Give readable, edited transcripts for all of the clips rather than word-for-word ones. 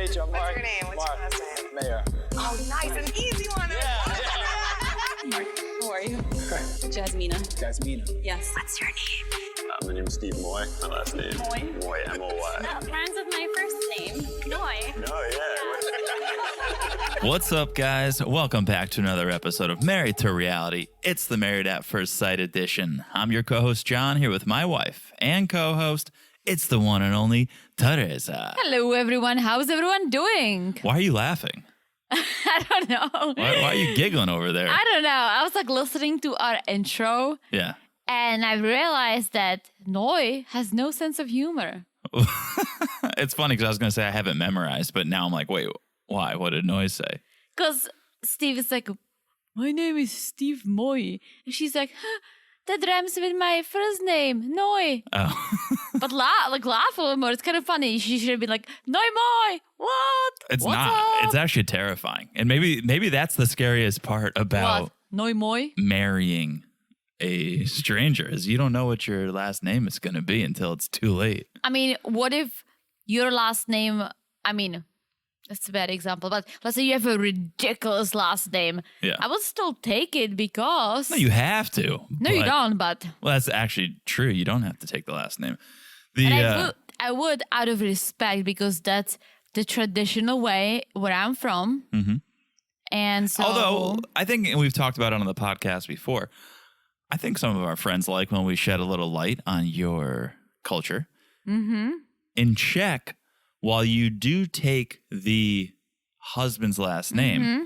meet you. I'm Mark. What's your name? What's your last name? Mayor. Oh, nice. An easy one. Mark, how are you? Jasmina. Jasmina. Yes. What's your name? My name's Steve Moy. My last name. Moy, M-O-Y. Friends with my first name, Noi. Oh, yeah. What's up, guys? Welcome back to another episode of Married to Reality. It's the Married at First Sight edition. I'm your co-host, John, here with my wife and co-host. It's the one and only Teresa. Hello, everyone. How's everyone doing? Why are you laughing? I don't know. Why are you giggling over there? I don't know. I was like listening to our intro, Yeah. and I realized that Noi has no sense of humor. It's funny because I was going to say I haven't memorized, but now I'm like, wait, why? What did Noise say? Because Steve is like, my name is Steve Moy. And she's like, huh, that rhymes with my first name, Noi. Oh. But laugh a little more. It's kind of funny. She should have been like, Noi Moy, what? It's What's not. up? It's actually terrifying. And maybe that's the scariest part about What? Noi Moy? marrying a stranger is you don't know what your last name is going to be until it's too late. I mean, what if your last name, that's a bad example, but let's say you have a ridiculous last name. Yeah. I would still take it because... No, you have to. No, you don't, but... Well, that's actually true. You don't have to take the last name. The And I would out of respect because that's the traditional way where I'm from. Mm-hmm. And so... Although, I think, and we've talked about it on the podcast before, I think some of our friends like when we shed a little light on your culture. Mm-hmm. In Czech, while you do take the husband's last name, Mm-hmm.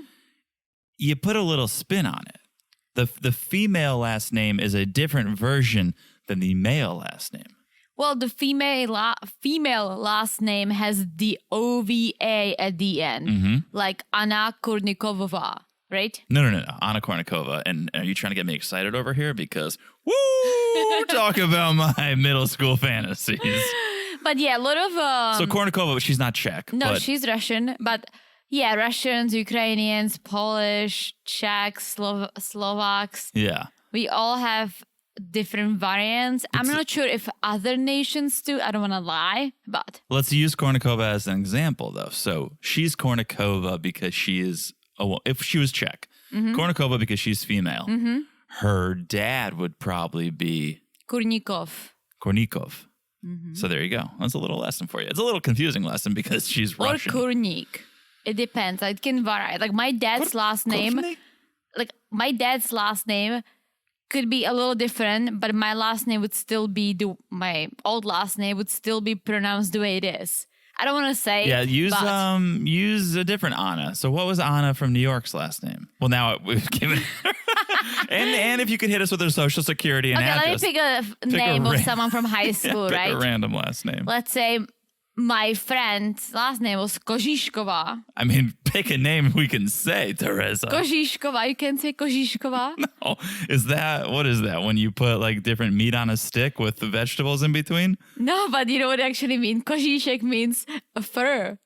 you put a little spin on it. The female last name is a different version than the male last name. Well, the female last name has the OVA at the end, Mm-hmm. like Anna Kournikova, right? No. Anna Kournikova. And are you trying to get me excited over here? Because, woo, talk about my middle school fantasies. But yeah, a lot of... So Kournikova, she's not Czech. No, but she's Russian. But yeah, Russians, Ukrainians, Polish, Czechs, Slovaks. yeah. We all have different variants. I'm not sure if other nations do. I don't want to lie, but... Let's use Kournikova as an example, though. So she's Kournikova because she is... if she was Czech. Mm-hmm. Kournikova because she's female. Mm-hmm. Her dad would probably be... Kournikov. Mm-hmm. So there you go. That's a little lesson for you. It's a little confusing lesson because she's Or Russian. Kournik. It depends. It can vary. Like my dad's last name... my dad's last name could be a little different, but my last name would still be... my old last name would still be pronounced the way it is. I don't want to say... Yeah, use but- use a different Anna. So what was Anna from New York's last name? Well, now we've given and if you could hit us with her social security and Okay, address. let me pick a name of someone from high school, pick right? a random last name. Let's say my friend's last name was Kožišková. I mean, pick a name we can say, Teresa. Kožišková, you can say Kožišková. Oh, what is that? When you put like different meat on a stick with the vegetables in between? No, but you know what it actually means? Kožišek means a fur.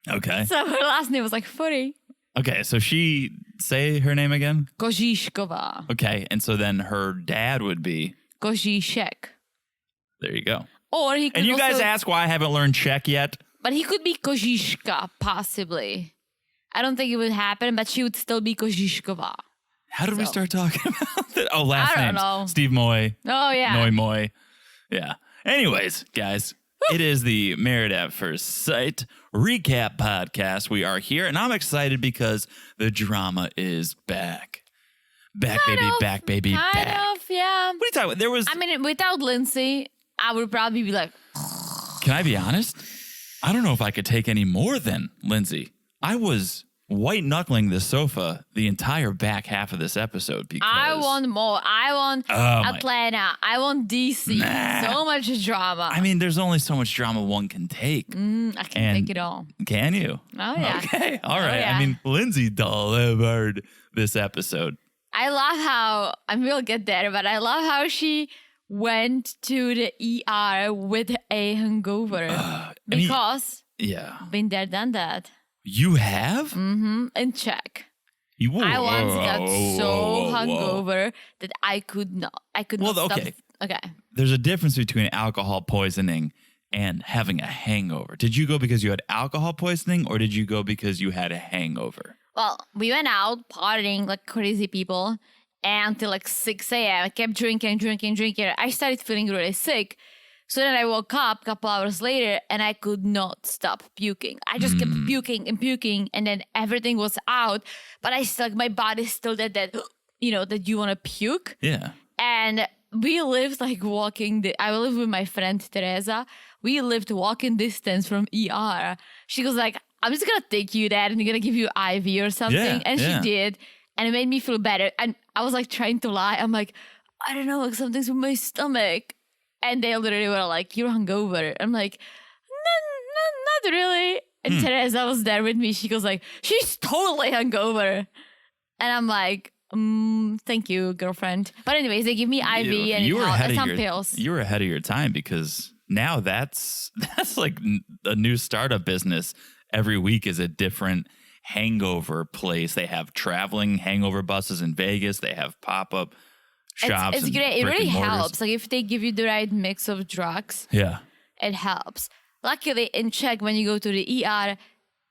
Okay. So her last name was like furry. Okay, so say her name again? Kožišková. Okay, and so then her dad would be... Kožišek. There you go. Or he could And you also, guys ask why I haven't learned Czech yet? But he could be Kožiška, possibly. I don't think it would happen, but she would still be Kožišková. How did we start talking about that? Oh, last I name. don't know. Steve Moy. Oh, yeah. Noi Moy. Yeah. Anyways, guys, it is the Married at First Sight recap podcast. We are here, and I'm excited because the drama is back. Back, baby, back. Kind of, yeah. What are you talking about? There was... I mean, without Lindsay, I would probably be like... Can I be honest? I don't know if I could take any more than Lindsay. I was white-knuckling the sofa the entire back half of this episode because... I want more. I want Atlanta. I want DC. Nah. So much drama. I mean, there's only so much drama one can take. I can take it all. Can you? Oh, yeah. Okay. All right. yeah. I mean, Lindsay delivered this episode. I love how... we'll get there, but I love how she went to the ER with a hangover. Because... Yeah. Been there, done that. You have? Mm-hmm. In Czech. You I once got so hungover that I could not. Well, not okay. stop. Okay. There's a difference between alcohol poisoning and having a hangover. Did you go because you had alcohol poisoning or did you go because you had a hangover? Well, we went out partying like crazy people until like 6 a.m. I kept drinking. I started feeling really sick. So then I woke up a couple hours later and I could not stop puking. I just kept puking and then everything was out. But I still, like, my body still did that, that you want to puke. Yeah. And we lived like I lived with my friend Teresa. We lived walking distance from ER. She was like, I'm just going to take you there and I'm going to give you IV or something. Yeah, and yeah. she did. And it made me feel better. And I was like trying to lie. I'm like, I don't know, like something's with my stomach. And they literally were like, you're hungover. I'm like, no, not really. And Teresa was there with me. She goes like, she's totally hungover. And I'm like, thank you, girlfriend. But anyways, they give me IV and some pills. You were ahead of your time because now that's like a new startup business. Every week is a different hangover place. They have traveling hangover buses in Vegas. They have pop-up shops. It's great. It really helps. Like if they give you the right mix of drugs, it helps. Luckily, in Czech, when you go to the ER,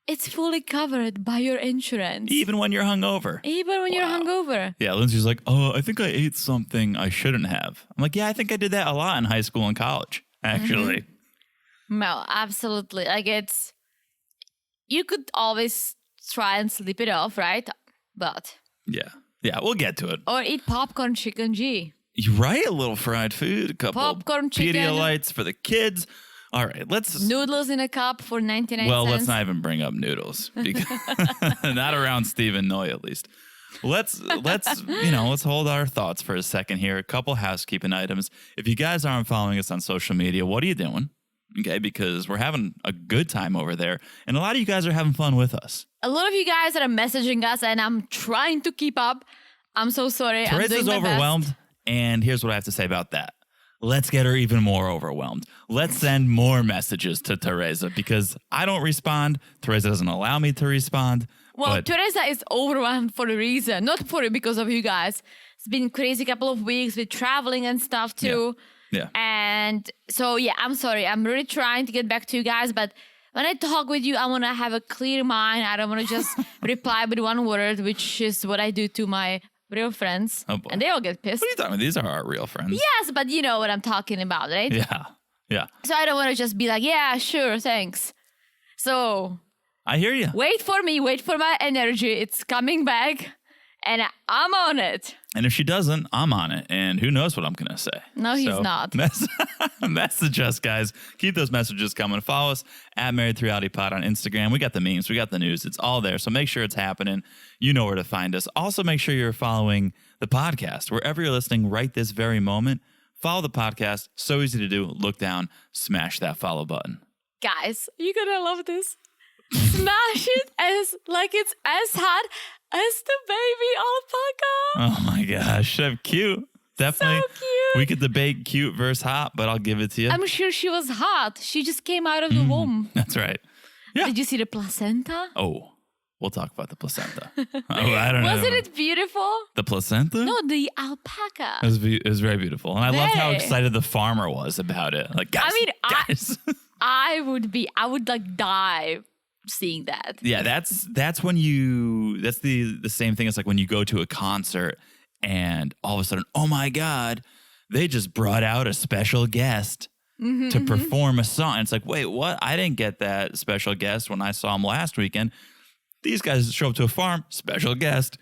it's fully covered by your insurance. Even when you're hungover. You're hungover. Yeah, Lindsay's like, oh, I think I ate something I shouldn't have. I'm like, yeah, I think I did that a lot in high school and college, actually. No, absolutely. Like you could always try and sleep it off, right? But Yeah, we'll get to it. or eat popcorn chicken G. You're right, a little fried food, a couple Popcorn chicken. Pedialites for the kids. All right, let's... Noodles in a cup for 99 Well, cents. let's not even bring up noodles. Because not around Stephen Noy, at least. Let's hold our thoughts for a second here. A couple housekeeping items. If you guys aren't following us on social media, what are you doing? Okay, because we're having a good time over there. And a lot of you guys are having fun with us. A lot of you guys are messaging us, and I'm trying to keep up. I'm so sorry. Teresa's overwhelmed, and here's what I have to say about that. Let's get her even more overwhelmed. Let's send more messages to Teresa because I don't respond. Teresa doesn't allow me to respond. Well, but Teresa is overwhelmed for a reason, not because of you guys. It's been crazy couple of weeks with traveling and stuff too. Yeah. And so, I'm sorry. I'm really trying to get back to you guys, but when I talk with you, I want to have a clear mind. I don't want to just reply with one word, which is what I do to my real friends. Oh boy. And they all get pissed. What are you talking about? These are our real friends. Yes, but you know what I'm talking about, right? Yeah. So I don't want to just be like, yeah, sure, thanks. So I hear you. wait for me, wait for my energy. It's coming back and I'm on it. And if she doesn't, I'm on it. And who knows what I'm going to say. No, he's not. Message us, guys. Keep those messages coming. Follow us at Married to Reality Pod on Instagram. We got the memes. We got the news. It's all there. So make sure it's happening. You know where to find us. Also, make sure you're following the podcast. Wherever you're listening right this very moment, follow the podcast. So easy to do. Look down. Smash that follow button. Guys, you're going to love this. Smash it as hot as the baby alpaca. Oh my gosh. So cute. Definitely. So cute. We could debate cute versus hot, but I'll give it to you. I'm sure she was hot. She just came out of the womb. That's right. Yeah. Did you see the placenta? Oh, we'll talk about the placenta. I don't know. Wasn't it beautiful? The placenta? No, the alpaca. It was very beautiful. And I loved how Very. excited the farmer was about it. Like, guys, guys. I would like die seeing that. Yeah, that's when that's the same thing as like when you go to a concert and all of a sudden, oh my God, they just brought out a special guest to perform a song. And it's like, wait, what? I didn't get that special guest when I saw him last weekend. These guys show up to a farm, special guest,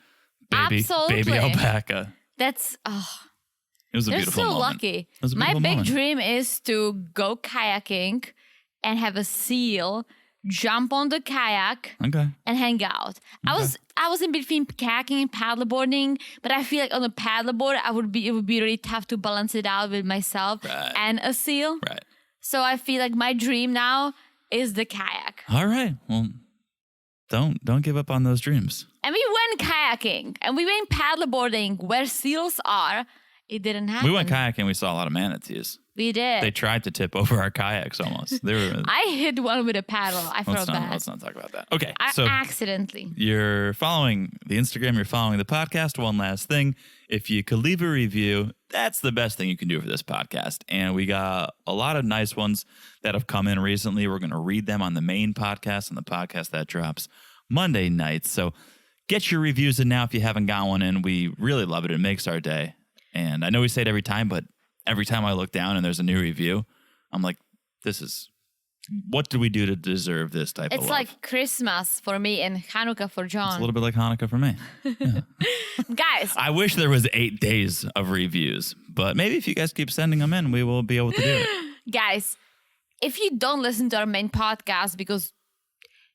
baby alpaca. That's It was a they're beautiful so moment. lucky. It was a My beautiful big moment. dream is to go kayaking and have a seal, jump on the kayak, Okay. and hang out. I was in between kayaking and paddleboarding, but I feel like on a paddleboard it would be really tough to balance it out with myself and a seal. Right. So I feel like my dream now is the kayak. All right. Well, don't give up on those dreams. And we went kayaking and we went paddleboarding where seals are it didn't happen. We went kayaking. We saw a lot of manatees. We did. They tried to tip over our kayaks almost. They were. I hit one with a paddle. I felt bad. Let's not talk about that. Okay, I so accidentally. you're following the Instagram. You're following the podcast. One last thing. If you could leave a review, that's the best thing you can do for this podcast. And we got a lot of nice ones that have come in recently. We're going to read them on the main podcast and the podcast that drops Monday nights. So get your reviews in now if you haven't got one in. We really love it. It makes our day. And I know we say it every time, but every time I look down and there's a new review, I'm like, what do we do to deserve this type of love? It's like Christmas for me and Hanukkah for John. It's a little bit like Hanukkah for me. Guys, I wish there was 8 days of reviews, but maybe if you guys keep sending them in, we will be able to do it. guys, if you don't listen to our main podcast because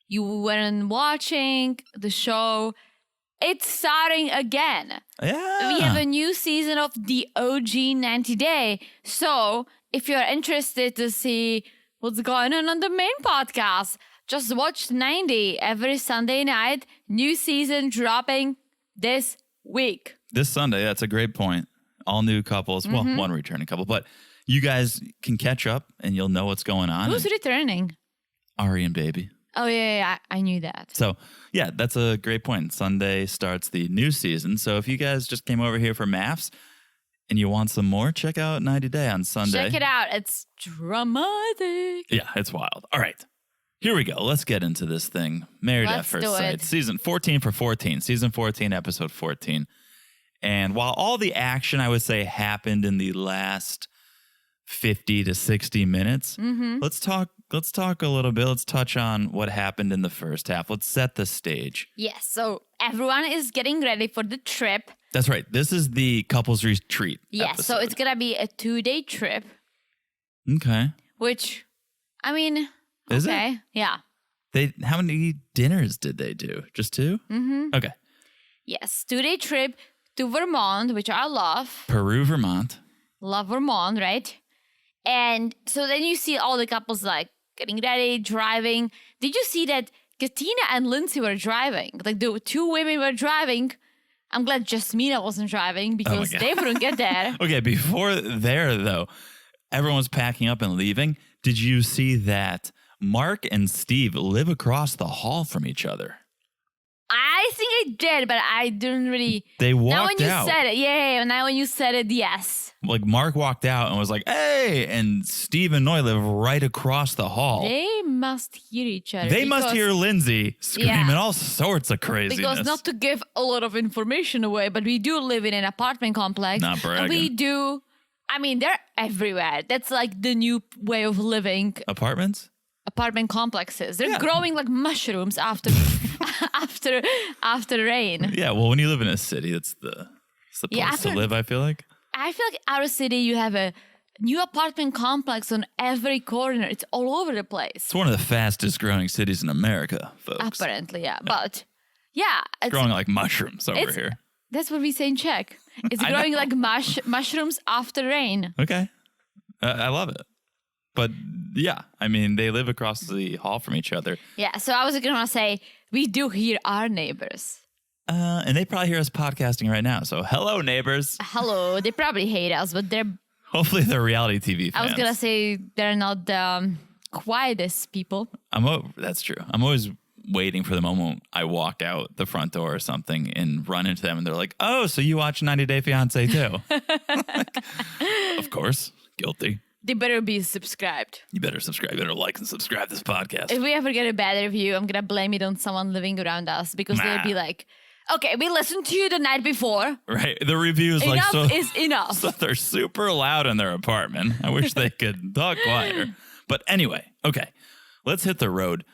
you weren't watching the show, it's starting again. Yeah. We have a new season of the OG 90 Day. So if you're interested to see what's going on the main podcast, just watch 90 every Sunday night. New season dropping this week. This Sunday, that's a great point. All new couples. Well, one returning couple, but you guys can catch up and you'll know what's going on. Who's returning? Ari and Baby. Oh, yeah, I knew that. So, yeah, that's a great point. Sunday starts the new season. So if you guys just came over here for maths and you want some more, check out 90 Day on Sunday. Check it out. It's dramatic. Yeah, it's wild. All right. Here we go. Let's get into this thing. Married at Let's First do Sight. it. Season 14 for 14. Season 14, episode 14. And while all the action, I would say, happened in the last 50 to 60 minutes, let's talk a little bit. Let's touch on what happened in the first half. Let's set the stage. Yes, so everyone is getting ready for the trip. That's right. This is the couples retreat. Yes, so it's going to be a 2-day trip, Okay. which, I mean, Is okay. it? Yeah. How many dinners did they do? Just 2? Mm-hmm. Okay. Yes, 2-day trip to Vermont, which I love. Peru, Vermont. Love Vermont, right? And so then you see all the couples like getting ready, driving. Did you see that Katina and Lindsay were driving? Like the 2 women were driving. I'm glad Jasmina wasn't driving because God. they wouldn't get there. Okay, before there, though, everyone's packing up and leaving. Did you see that Mark and Steve live across the hall from each other? I think I did, but I didn't really. They walked now when you out. said it, yeah. Now when you said it, yes. Like Mark walked out and was like, hey, and Steve and Noy live right across the hall. They must hear each other. They must hear Lindsay screaming Yeah. all sorts of craziness. Because not to give a lot of information away, but we do live in an apartment complex. Not bragging. And we do. I mean, they're everywhere. That's like the new way of living. Apartments? Apartment complexes. They're Yeah. growing like mushrooms after after rain. Yeah, well, when you live in a city, it's the Yeah, place to after- live, I feel like. I feel like our city, you have a new apartment complex on every corner. It's all over the place. It's one of the fastest growing cities in America, folks. Apparently, yeah. But yeah, it's Growing like mushrooms over it's- here. that's what we say in Czech. It's I growing know. like mushrooms after rain. Okay. I love it. But yeah, I mean, they live across the hall from each other. Yeah, so I was going to say, we do hear our neighbors. And they probably hear us podcasting right now. So hello, neighbors. Hello, they probably hate us, but Hopefully they're reality TV fans. I was going to say they're not the quietest people. That's true. I'm always waiting for the moment I walk out the front door or something and run into them and they're like, oh, so you watch 90 Day Fiance too? Of course. Guilty. They better be subscribed. You better subscribe. You better like and subscribe this podcast. If we ever get a bad review, I'm going to blame it on someone living around us because they'll be like, okay, we listened to you the night before. Right. The reviews Enough like is enough. So they're super loud in their apartment. I wish they could talk quieter. But anyway, okay. Let's hit the road.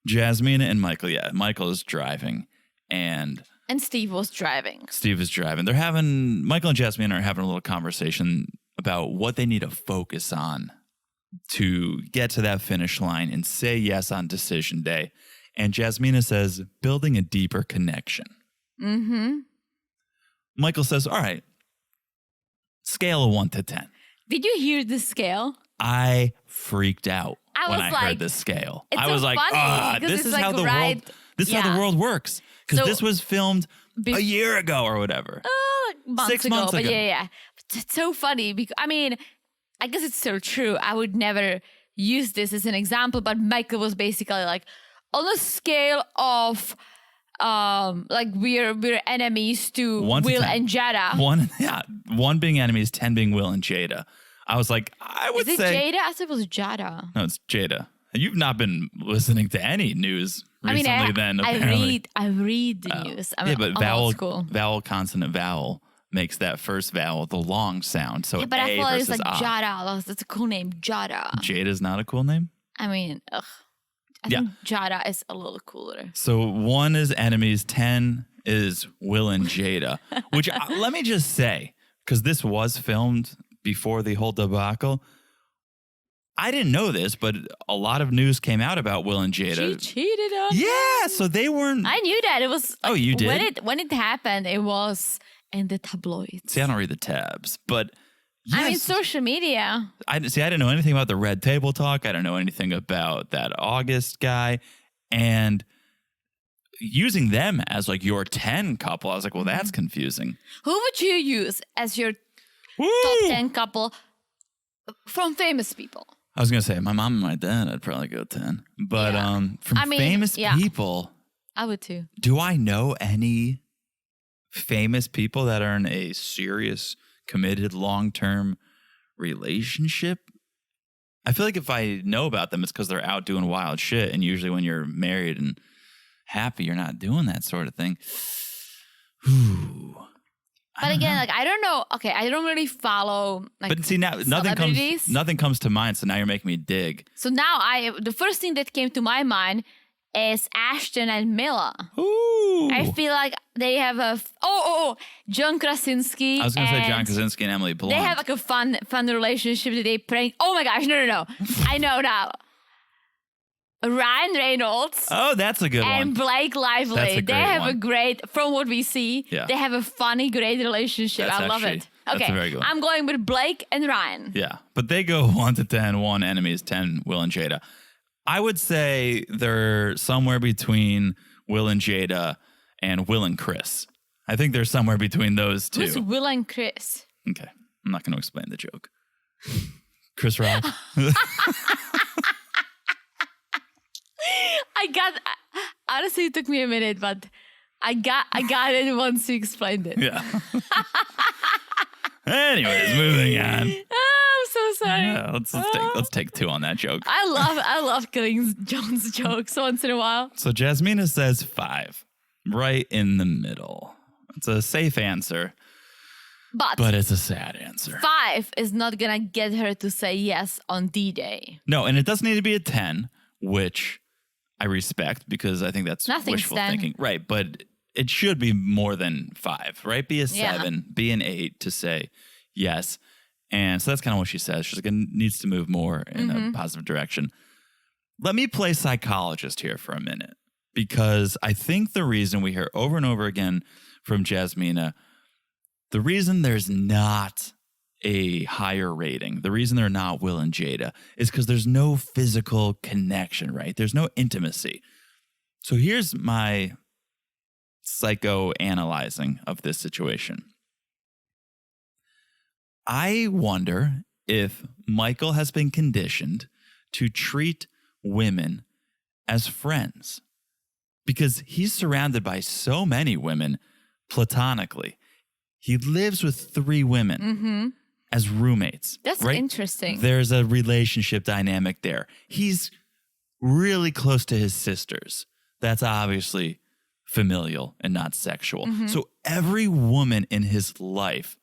Jasmine and Michael. Yeah, Michael is driving and Steve was driving. Steve is driving. Michael and Jasmine are having a little conversation about what they need to focus on to get to that finish line and say yes on decision day. And Jasmina says, building a deeper connection. Mm-hmm. Michael says, all right, scale of 1 to 10. Did you hear the scale? I freaked out I when was I like, heard this scale. it's I was so like, funny because this it's is like how the right- world. This is how yeah. the world works. Because So- this was filmed a year ago or whatever. Months 6 ago. months But ago. yeah. It's so funny because I mean, I guess it's still true. I would never use this as an example, but Michael was basically like on a scale of like we're enemies to 1 to Will 10. and Jada. 1 being enemies, 10 being Will and Jada. I was like, I would Is it say Jada? I thought it was Jada. no, it's Jada. You've not been listening to any news recently. I mean, then I apparently. read the news. I'm, Yeah, but I'm old school. vowel, consonant, vowel makes that first vowel the long sound. So Yeah, but I A feel like it's versus like A. Jada. That's a cool name, Jada. Jada's not a cool name. I mean, ugh. I think Jada is a little cooler. So 1 is enemies, 10 is Will and Jada. Which let me just say, because this was filmed before the whole debacle. I didn't know this, but a lot of news came out about Will and Jada. She cheated on Yeah, so they weren't. I knew that. It was. Oh, you did? When it happened, it was in the tabloids. See, I don't read the tabs, but yes. I mean, social media. I didn't know anything about the Red Table Talk. I didn't know anything about that August guy. And using them as like your 10 couple, I was like, well, that's confusing. Who would you use as your Woo! top 10 couple from famous people? I was going to say, my mom and my dad, I'd probably go 10. But Yeah. from I mean, famous yeah. people, I would too. do I know any famous people that are in a serious, committed, long-term relationship? I feel like if I know about them, it's because they're out doing wild shit. And usually when you're married and happy, you're not doing that sort of thing. Ooh. But again, like I don't know. Okay, I don't really follow. Like, But see, now celebrities. nothing comes to mind. So now you're making me dig. So now the first thing that came to my mind is Ashton and Mila. Ooh. I feel like they have a John Krasinski. I was going to say John and Krasinski and Emily Blunt. They have like a fun relationship that they prank. Oh my gosh, no. I know now. Ryan Reynolds Oh, that's a good and one. Blake Lively. That's a They great have one. a great, from what we see, Yeah. they have a funny, great relationship. That's I love actually- it. that's Okay, a very good one. I'm going with Blake and Ryan. Yeah, but they go 1 to 10, 1 enemies, 10 Will and Jada. I would say they're somewhere between Will and Jada and Will and Chris. I think they're somewhere between those two. Who's Will and Chris? Okay, I'm not going to explain the joke. Chris Rock. Honestly, it took me a minute, but I got it once you explained it. Yeah. Anyways, moving on. Oh, I'm so sorry. Yeah, let's take 2 on that joke. I love killing John's jokes once in a while. So Jasmina says 5, right in the middle. It's a safe answer, but it's a sad answer. 5 is not gonna get her to say yes on D-Day. No, and it doesn't need to be a 10, which I respect because I think that's Nothing's wishful 10. thinking. Right, but it should be more than 5, right? Be a 7, be an 8 to say yes. And so that's kind of what she says. She's like, it needs to move more in a positive direction. Let me play psychologist here for a minute because I think the reason we hear over and over again from Jasmina, the reason there's not a higher rating, the reason they're not Will and Jada is because there's no physical connection, right? There's no intimacy. So here's my psychoanalyzing of this situation. I wonder if Michael has been conditioned to treat women as friends because he's surrounded by so many women platonically. He lives with 3 women as roommates. That's right? interesting. There's a relationship dynamic there. He's really close to his sisters. That's obviously familial and not sexual. So every woman in his life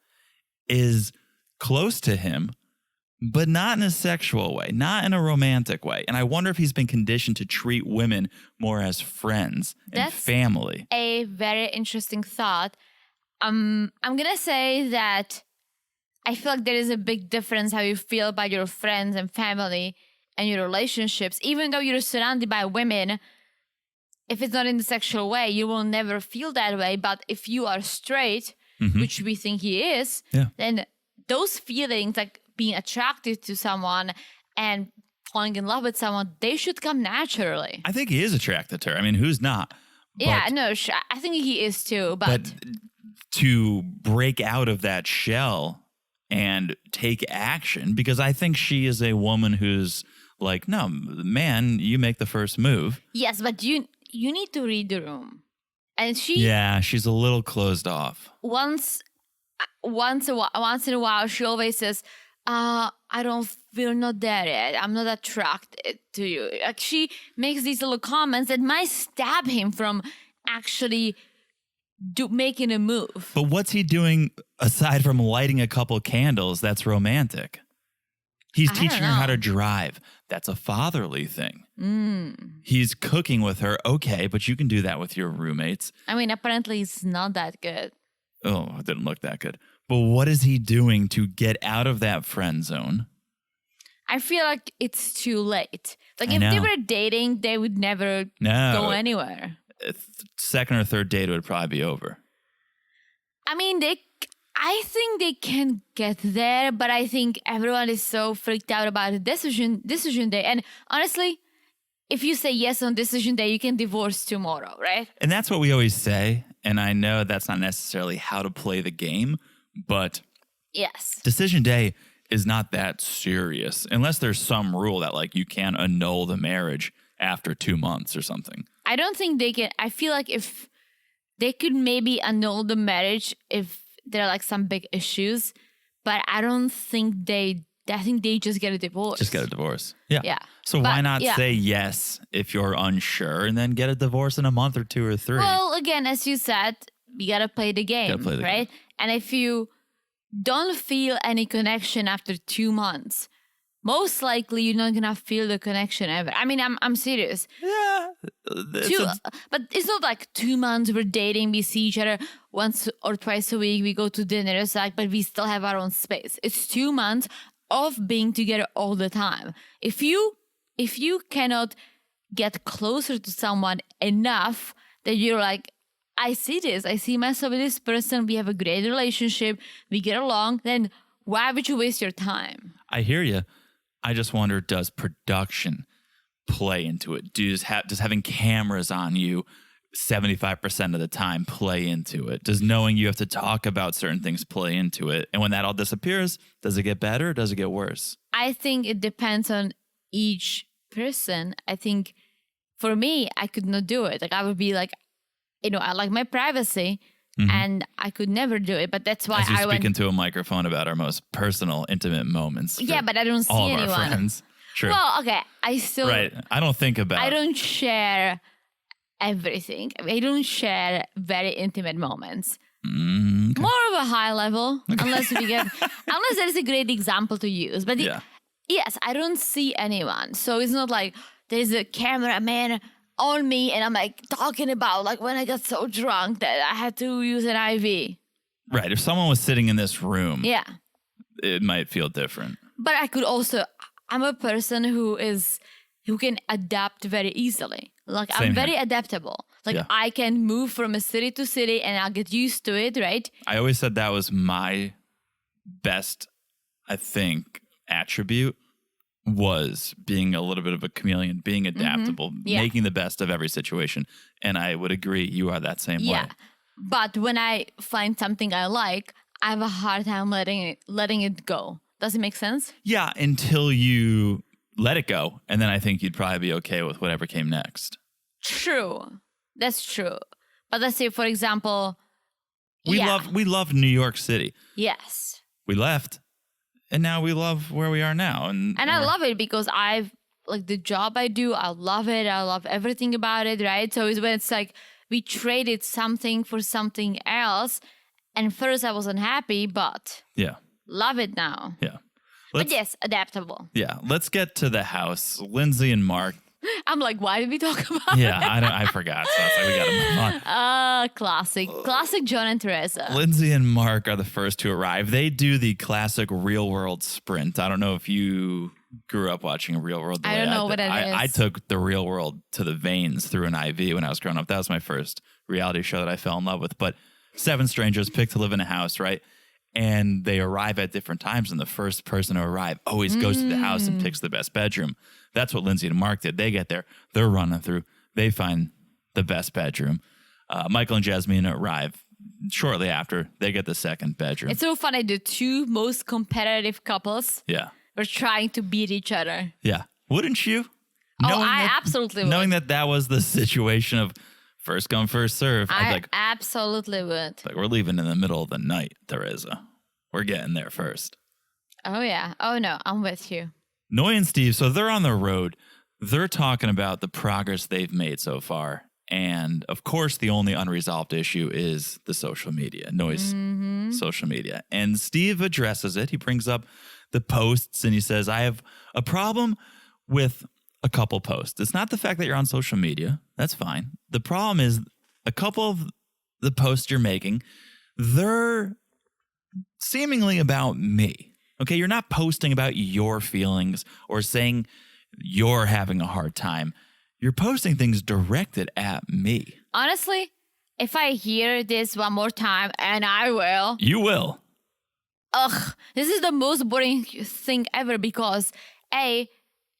is close to him, but not in a sexual way, not in a romantic way. And I wonder if he's been conditioned to treat women more as friends and That's family. A very interesting thought. I'm gonna say that I feel like there is a big difference how you feel about your friends and family and your relationships. Even though you're surrounded by women, if it's not in the sexual way, you will never feel that way. But if you are straight, which we think he is, then those feelings, like being attracted to someone and falling in love with someone, they should come naturally. I think he is attracted to her. I mean, who's not? Yeah, But- no, I think he is too. But to break out of that shell and take action, because I think she is a woman who's like, no, man, you make the first move. yes, but you need to read the room. And she Yeah, she's a little closed off. once in a while she always says, we're not there yet. I'm not attracted to you. Like she makes these little comments that might stab him from actually making a move. But what's he doing aside from lighting a couple candles that's romantic? He's I don't teaching her how know. to drive. That's a fatherly thing. Mm. He's cooking with her. Okay, but you can do that with your roommates. I mean, apparently it's not that good. Oh, it didn't look that good. But what is he doing to get out of that friend zone? I feel like it's too late. Like I if they know. were dating, they would never No. go anywhere. Second or third date would probably be over. I mean, I think they can get there, but I think everyone is so freaked out about the decision day. And honestly, if you say yes on decision day, you can divorce tomorrow, right? And that's what we always say. And I know that's not necessarily how to play the game, but Yes. decision day is not that serious unless there's some rule that like you can't annul the marriage after 2 months or something. I don't think they can. I feel like if they could maybe annul the marriage if there are like some big issues, but I don't think I think they just get a divorce. Just get a divorce. Yeah. Yeah. So why But, not yeah. say yes if you're unsure and then get a divorce in a month or 2 or 3? Well, again, as you said, you gotta play the game, Gotta play the right? And if you don't feel any connection after 2 months, most likely you're not gonna feel the connection ever. I mean, I'm serious. yeah. But it's not like 2 months we're dating, we see each other once or twice a week, we go to dinner, it's like, but we still have our own space. It's 2 months of being together all the time. If you cannot get closer to someone enough that you're like, I see myself with this person, we have a great relationship, we get along, then why would you waste your time? I hear you. I just wonder, does production play into it? Does having cameras on you 75% of the time play into it? Does knowing you have to talk about certain things play into it? And when that all disappears, does it get better or does it get worse? I think it depends on each person. I think for me, I could not do it. Like I would be like, I like my privacy and I could never do it. But that's why As you I speak went. into a microphone about our most personal, intimate moments. Yeah, for but I don't see all of anyone. our friends. Sure. Well, okay. I still. right. I don't think about I don't share everything. I don't share very intimate moments. Okay. More of a high level, unless there's a great example to use. But Yeah. yes, I don't see anyone. So it's not like there's a cameraman on me and I'm like talking about like when I got so drunk that I had to use an IV. Right. If someone was sitting in this room, Yeah. it might feel different. But I could also, I'm a person who can adapt very easily. Like Same I'm very here. adaptable. Like Yeah. I can move from a city to city and I'll get used to it, right? I always said that was my best, I think, attribute was being a little bit of a chameleon, being adaptable, Yeah. making the best of every situation. And I would agree you are that same Yeah. way. But when I find something I like, I have a hard time letting it go. Does it make sense? Yeah, until you let it go. And then I think you'd probably be okay with whatever came next. True. That's true. But let's say, for example, We yeah. love New York City. Yes. We left, and now we love where we are now. And And I love it because I've like the job I do, I love it. I love everything about it, right? So it's when it's like we traded something for something else. And first I was unhappy, but yeah, love it now. yeah. But yes, adaptable. Yeah, let's get to the house. Lindsay and Mark. I'm like, why did we talk about Yeah, I forgot. So it's like we got to move on. Classic John and Teresa. Lindsay and Mark are the first to arrive. They do the classic real world sprint. I don't know if you grew up watching Real World. the I way don't know did. what it I is. took the real world to the veins through an IV when I was growing up. That was my first reality show that I fell in love with. But 7 strangers picked to live in a house, right? And they arrive at different times, and the first person to arrive always goes to the house and picks the best bedroom. That's what Lindsay and Mark did. They get there, they're running through, they find the best bedroom. Michael and Jasmine arrive shortly after. They get the second bedroom. It's so funny. The two most competitive couples yeah. were trying to beat each other. Yeah. Wouldn't you? I absolutely would. Knowing that was the situation of first come, first serve. I'd be like, absolutely would. like, we're leaving in the middle of the night, Teresa. We're getting there first. Oh, yeah. Oh, no. I'm with you. Noy and Steve, so they're on the road. They're talking about the progress they've made so far. And, of course, the only unresolved issue is the social media, Noy's social media. And Steve addresses it. He brings up the posts and he says, I have a problem with a couple posts. It's not the fact that you're on social media. That's fine. The problem is a couple of the posts you're making, they're seemingly about me. Okay, you're not posting about your feelings or saying you're having a hard time. You're posting things directed at me. Honestly, if I hear this one more time, and I will. You will. Ugh, this is the most boring thing ever because A,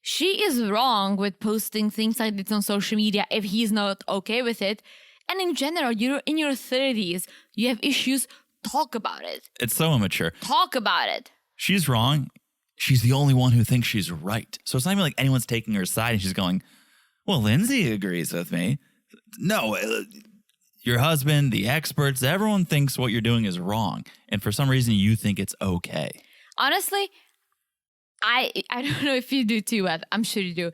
she is wrong with posting things like this on social media if he's not okay with it. And in general, you're in your 30s. You have issues. Talk about it. It's so immature. Talk about it. She's wrong. She's the only one who thinks she's right. So it's not even like anyone's taking her side and she's going, well, Lindsay agrees with me. No, your husband, the experts, everyone thinks what you're doing is wrong. And for some reason, you think it's okay. Honestly, I don't know if you do too, but I'm sure you do.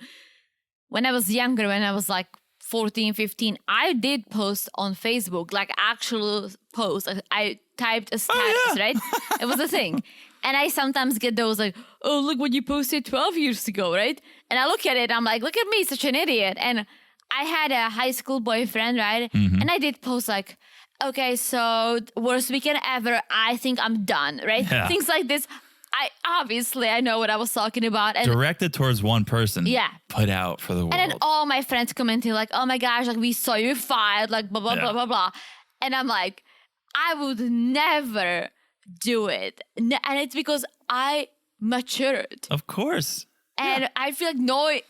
When I was younger, when I was like 14, 15, I did post on Facebook, like actual posts. I typed a status, right? It was a thing. And I sometimes get those like, oh, look what you posted 12 years ago, right? And I look at it, I'm like, look at me, such an idiot. And I had a high school boyfriend, right? Mm-hmm. And I did post like, okay, so worst weekend ever. I think I'm done, right? Yeah. Things like this. I know what I was talking about. And directed towards one person. Yeah. Put out for the world. and then all my friends commenting like, oh my gosh, like we saw you fired, like blah, blah, blah, blah, blah. And I'm like, I would never do it. And it's because I matured. Of course. And I feel like Noy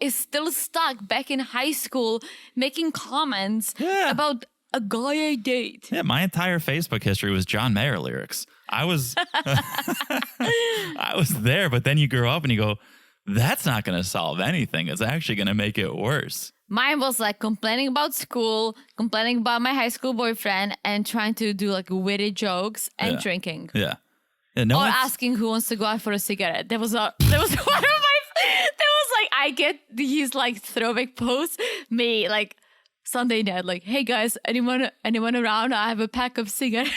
is still stuck back in high school making comments about a guy I date. Yeah, my entire Facebook history was John Mayer lyrics. I was I was there, but then you grow up and you go, that's not going to solve anything. It's actually going to make it worse. Mine was like complaining about school, complaining about my high school boyfriend, and trying to do like witty jokes and drinking. Yeah. No or asking who wants to go out for a cigarette. That was one of my. That was like I get these like throwback posts. Me like Sunday night, like, hey guys, anyone around? I have a pack of cigarettes.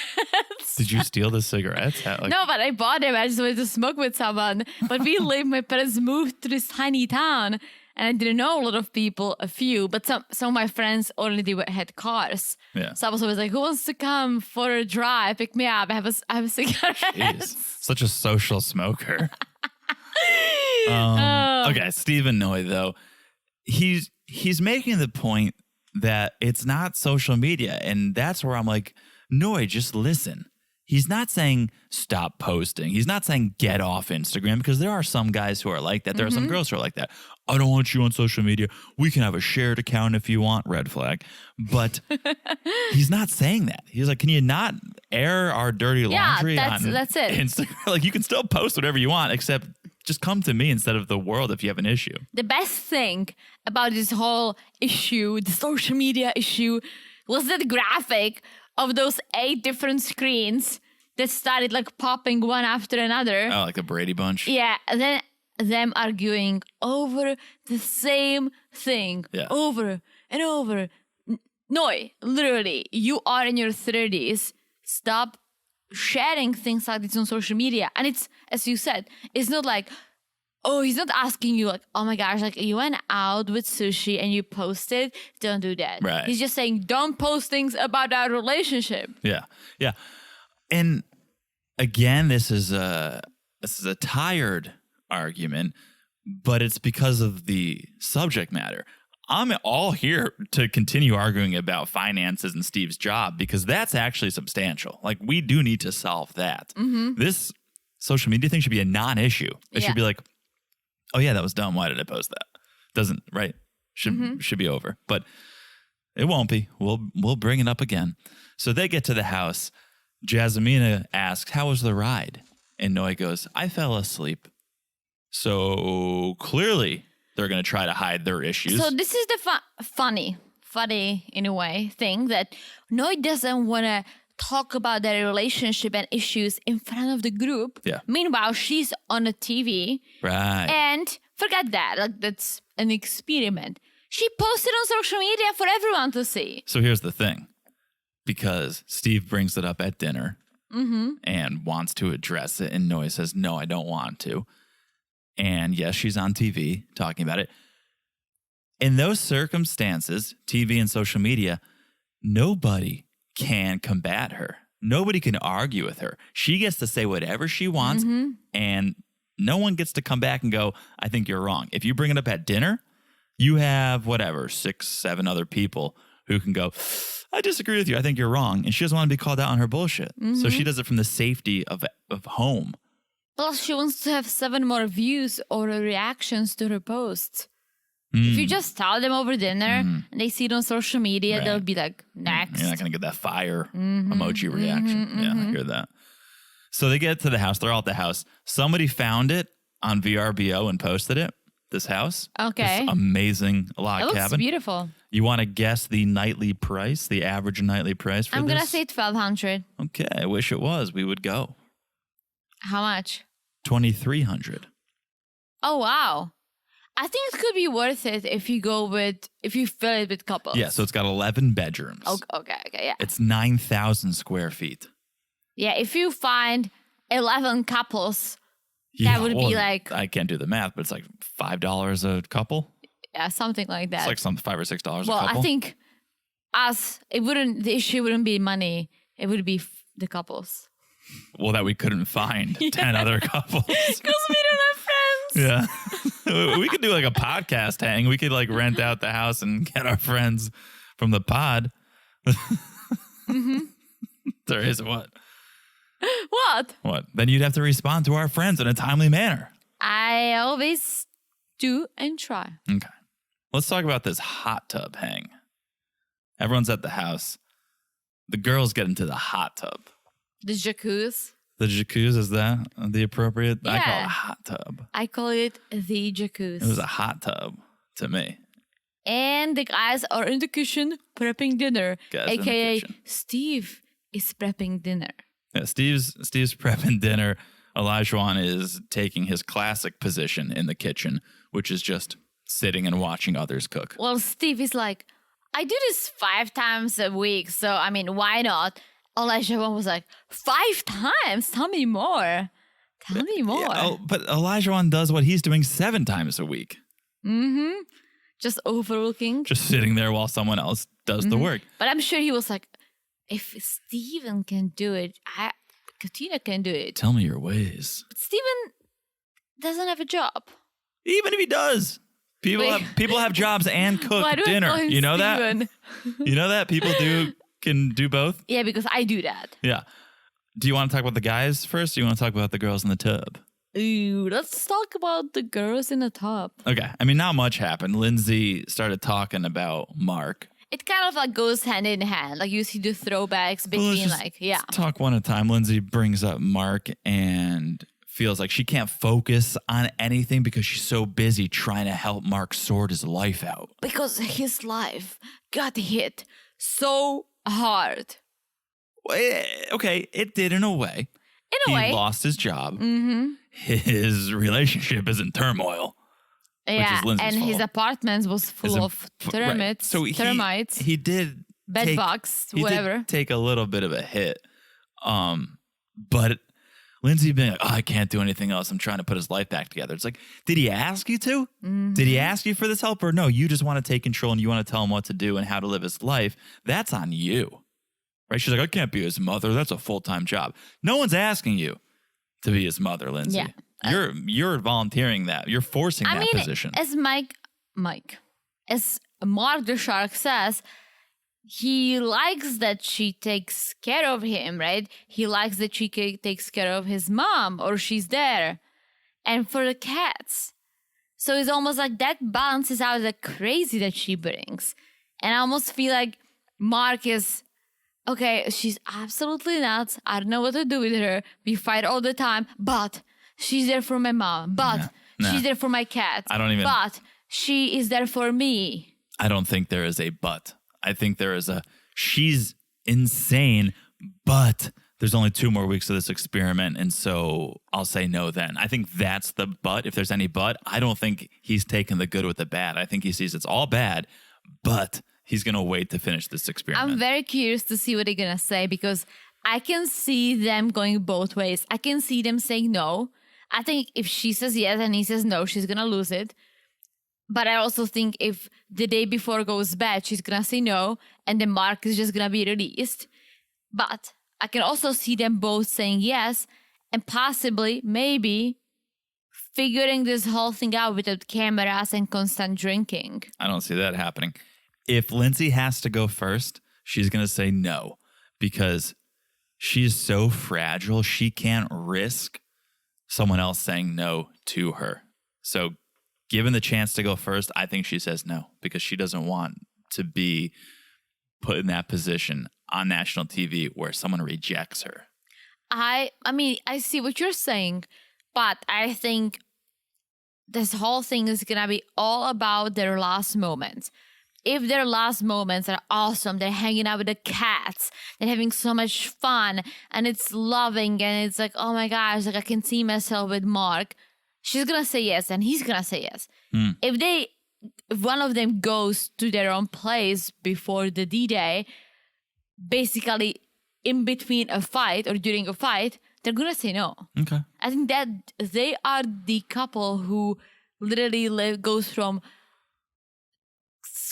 Did you steal the cigarettes? No, but I bought them. I just wanted to smoke with someone. But my parents moved to this tiny town. And I didn't know a lot of people, a few, but some of my friends already had cars. Yeah. So I was always like, who wants to come for a drive? Pick me up. I have a cigarette. Jeez, such a social smoker. Okay, Stephen Noy, though, he's making the point that it's not social media. And that's where I'm like, Noy, just listen. He's not saying stop posting. He's not saying get off Instagram, because there are some guys who are like that. There are some girls who are like that. I don't want you on social media. We can have a shared account if you want. Red flag. But he's not saying that. He's like, can you not air our dirty laundry on that's it. Instagram? Like, you can still post whatever you want, except just come to me instead of the world if you have an issue. The best thing about this whole issue, the social media issue, was that graphic of those 8 different screens that started like popping one after another. Oh, like the Brady Bunch? Yeah. And then them arguing over the same thing over and over. Noy, literally, you are in your 30s. Stop sharing things like this on social media. And it's, as you said, it's not like, oh, he's not asking you like, oh my gosh, like you went out with sushi and you posted. Don't do that. Right. He's just saying, don't post things about our relationship. Yeah. Yeah. And again, this is a tired argument, but it's because of the subject matter. I'm all here to continue arguing about finances and Steve's job, because that's actually substantial. Like, we do need to solve that. Mm-hmm. This social media thing should be a non-issue. It should be like, oh yeah, that was dumb. Why did I post that? Doesn't, right? Should be over. But It won't be. We'll bring it up again. So they get to the house. Jasmina asks, how was the ride? And Noi goes, I fell asleep. So clearly they're going to try to hide their issues. So this is the funny in a way thing that Noi doesn't want to talk about their relationship and issues in front of the group. Yeah. Meanwhile, she's on a TV. Right. And forget that. Like, that's an experiment. She posted on social media for everyone to see. So here's the thing. Because Steve brings it up at dinner and wants to address it. And Noi says, no, I don't want to. And yes, she's on TV talking about it. In those circumstances, TV and social media, nobody can combat her. Nobody can argue with her. She gets to say whatever she wants, and no one gets to come back and go, I think you're wrong. If you bring it up at dinner, you have 6, 7 other people who can go, I disagree with you. I think you're wrong. And she doesn't want to be called out on her bullshit. So she does it from the safety of home. Plus, she wants to have 7 more views or reactions to her posts. If you just tell them over dinner and they see it on social media, they'll be like, next. You're not going to get that fire emoji reaction. Yeah, I hear that. So they get to the house. They're all at the house. Somebody found it on VRBO and posted it. This house. Okay. This amazing log It looks cabin. beautiful. You want to guess the nightly price, the average nightly price for I'm this? going to say 1,200. Okay, I wish it was. We would go. How much? 2,300. Oh, wow. I think it could be worth it if you fill it with couples. Yeah, so it's got 11 bedrooms. Okay, yeah. It's 9,000 square feet. Yeah, if you find 11 couples, that would be like... I can't do the math, but it's like $5 a couple. Yeah, something like that. It's like $5 or $6 a couple. Well, I think the issue wouldn't be money. It would be the couples. Well, that we couldn't find 10 other couples. Because we don't have friends. Yeah. We could do like a podcast hang. We could like rent out the house and get our friends from the pod. There is what? What? Then you'd have to respond to our friends in a timely manner. I always do and try. Okay. Let's talk about this hot tub hang. Everyone's at the house. The girls get into the hot tub. The jacuzzi. The jacuzzi, is that the appropriate? Yeah. I call it a hot tub. I call it the jacuzzi. It was a hot tub to me. And the guys are in the kitchen prepping dinner. Guys in the AKA kitchen. Steve is prepping dinner. Yeah, Steve's prepping dinner. Elijah is taking his classic position in the kitchen, which is just sitting and watching others cook. Well, Steve is like, I do this 5 times a week, so I mean, why not? Elijah was like, 5 times? Tell me more. Tell me more. Yeah, but Elijah does what he's doing 7 times a week. Just overlooking. Just sitting there while someone else does the work. But I'm sure he was like, if Steven can do it, Katina can do it. Tell me your ways. But Steven doesn't have a job. Even if he does. People have jobs and cook Why do I dinner. call him You know Steven? that? You know that? People can do both? Yeah, because I do that. Yeah. Do you want to talk about the guys first, or do you want to talk about the girls in the tub? Ooh, let's talk about the girls in the tub. Okay. I mean, not much happened. Lindsay started talking about Mark. It kind of like goes hand in hand. Like you see the throwbacks between Let's talk one at a time. Lindsay brings up Mark and feels like she can't focus on anything because she's so busy trying to help Mark sort his life out. Because his life got hit so hard. Okay, it did in a way. In a way. He lost his job. His relationship is in turmoil. Yeah, which is Lindsay's and fault. his apartment was full of termites. Right. So termites. He did bed bugs, he whatever. Did take a little bit of a hit. But Lindsay being like, I can't do anything else. I'm trying to put his life back together. It's like, did he ask you to? Did he ask you for this help? Or no, you just want to take control and you want to tell him what to do and how to live his life. That's on you. Right? She's like, I can't be his mother. That's a full-time job. No one's asking you to be his mother, Lindsay. Yeah. You're volunteering that. You're forcing that position. As as Mark the Shark says, he likes that she takes care of him, right? He likes that she takes care of his mom or she's there. And for the cats. So it's almost like that balances out the crazy that she brings. And I almost feel like Mark is, okay, she's absolutely nuts. I don't know what to do with her. We fight all the time, but she's there for my mom. But she's there for my cat. But she is there for me. I don't think there is a but. I think there is she's insane, but there's only 2 more weeks of this experiment, and so I'll say no then. I think that's the but. If there's any but, I don't think he's taking the good with the bad. I think he sees it's all bad, but he's going to wait to finish this experiment. I'm very curious to see what they're going to say because I can see them going both ways. I can see them saying no. I think if she says yes and he says no, she's going to lose it. But I also think if the day before goes bad, she's going to say no and then Mark is just going to be released. But I can also see them both saying yes and possibly, maybe, figuring this whole thing out without cameras and constant drinking. I don't see that happening. If Lindsay has to go first, she's going to say no because she's so fragile. She can't risk someone else saying no to her. So given the chance to go first, I think she says no because she doesn't want to be put in that position on national TV where someone rejects her. I mean, I see what you're saying, but I think this whole thing is going to be all about their last moments. If their last moments are awesome, they're hanging out with the cats, they're having so much fun, and it's loving, and it's like, oh my gosh, like I can see myself with Mark, she's going to say yes, and he's going to say yes. If one of them goes to their own place before the D-Day, basically in between a fight or during a fight, they're going to say no. Okay. I think that they are the couple who literally goes from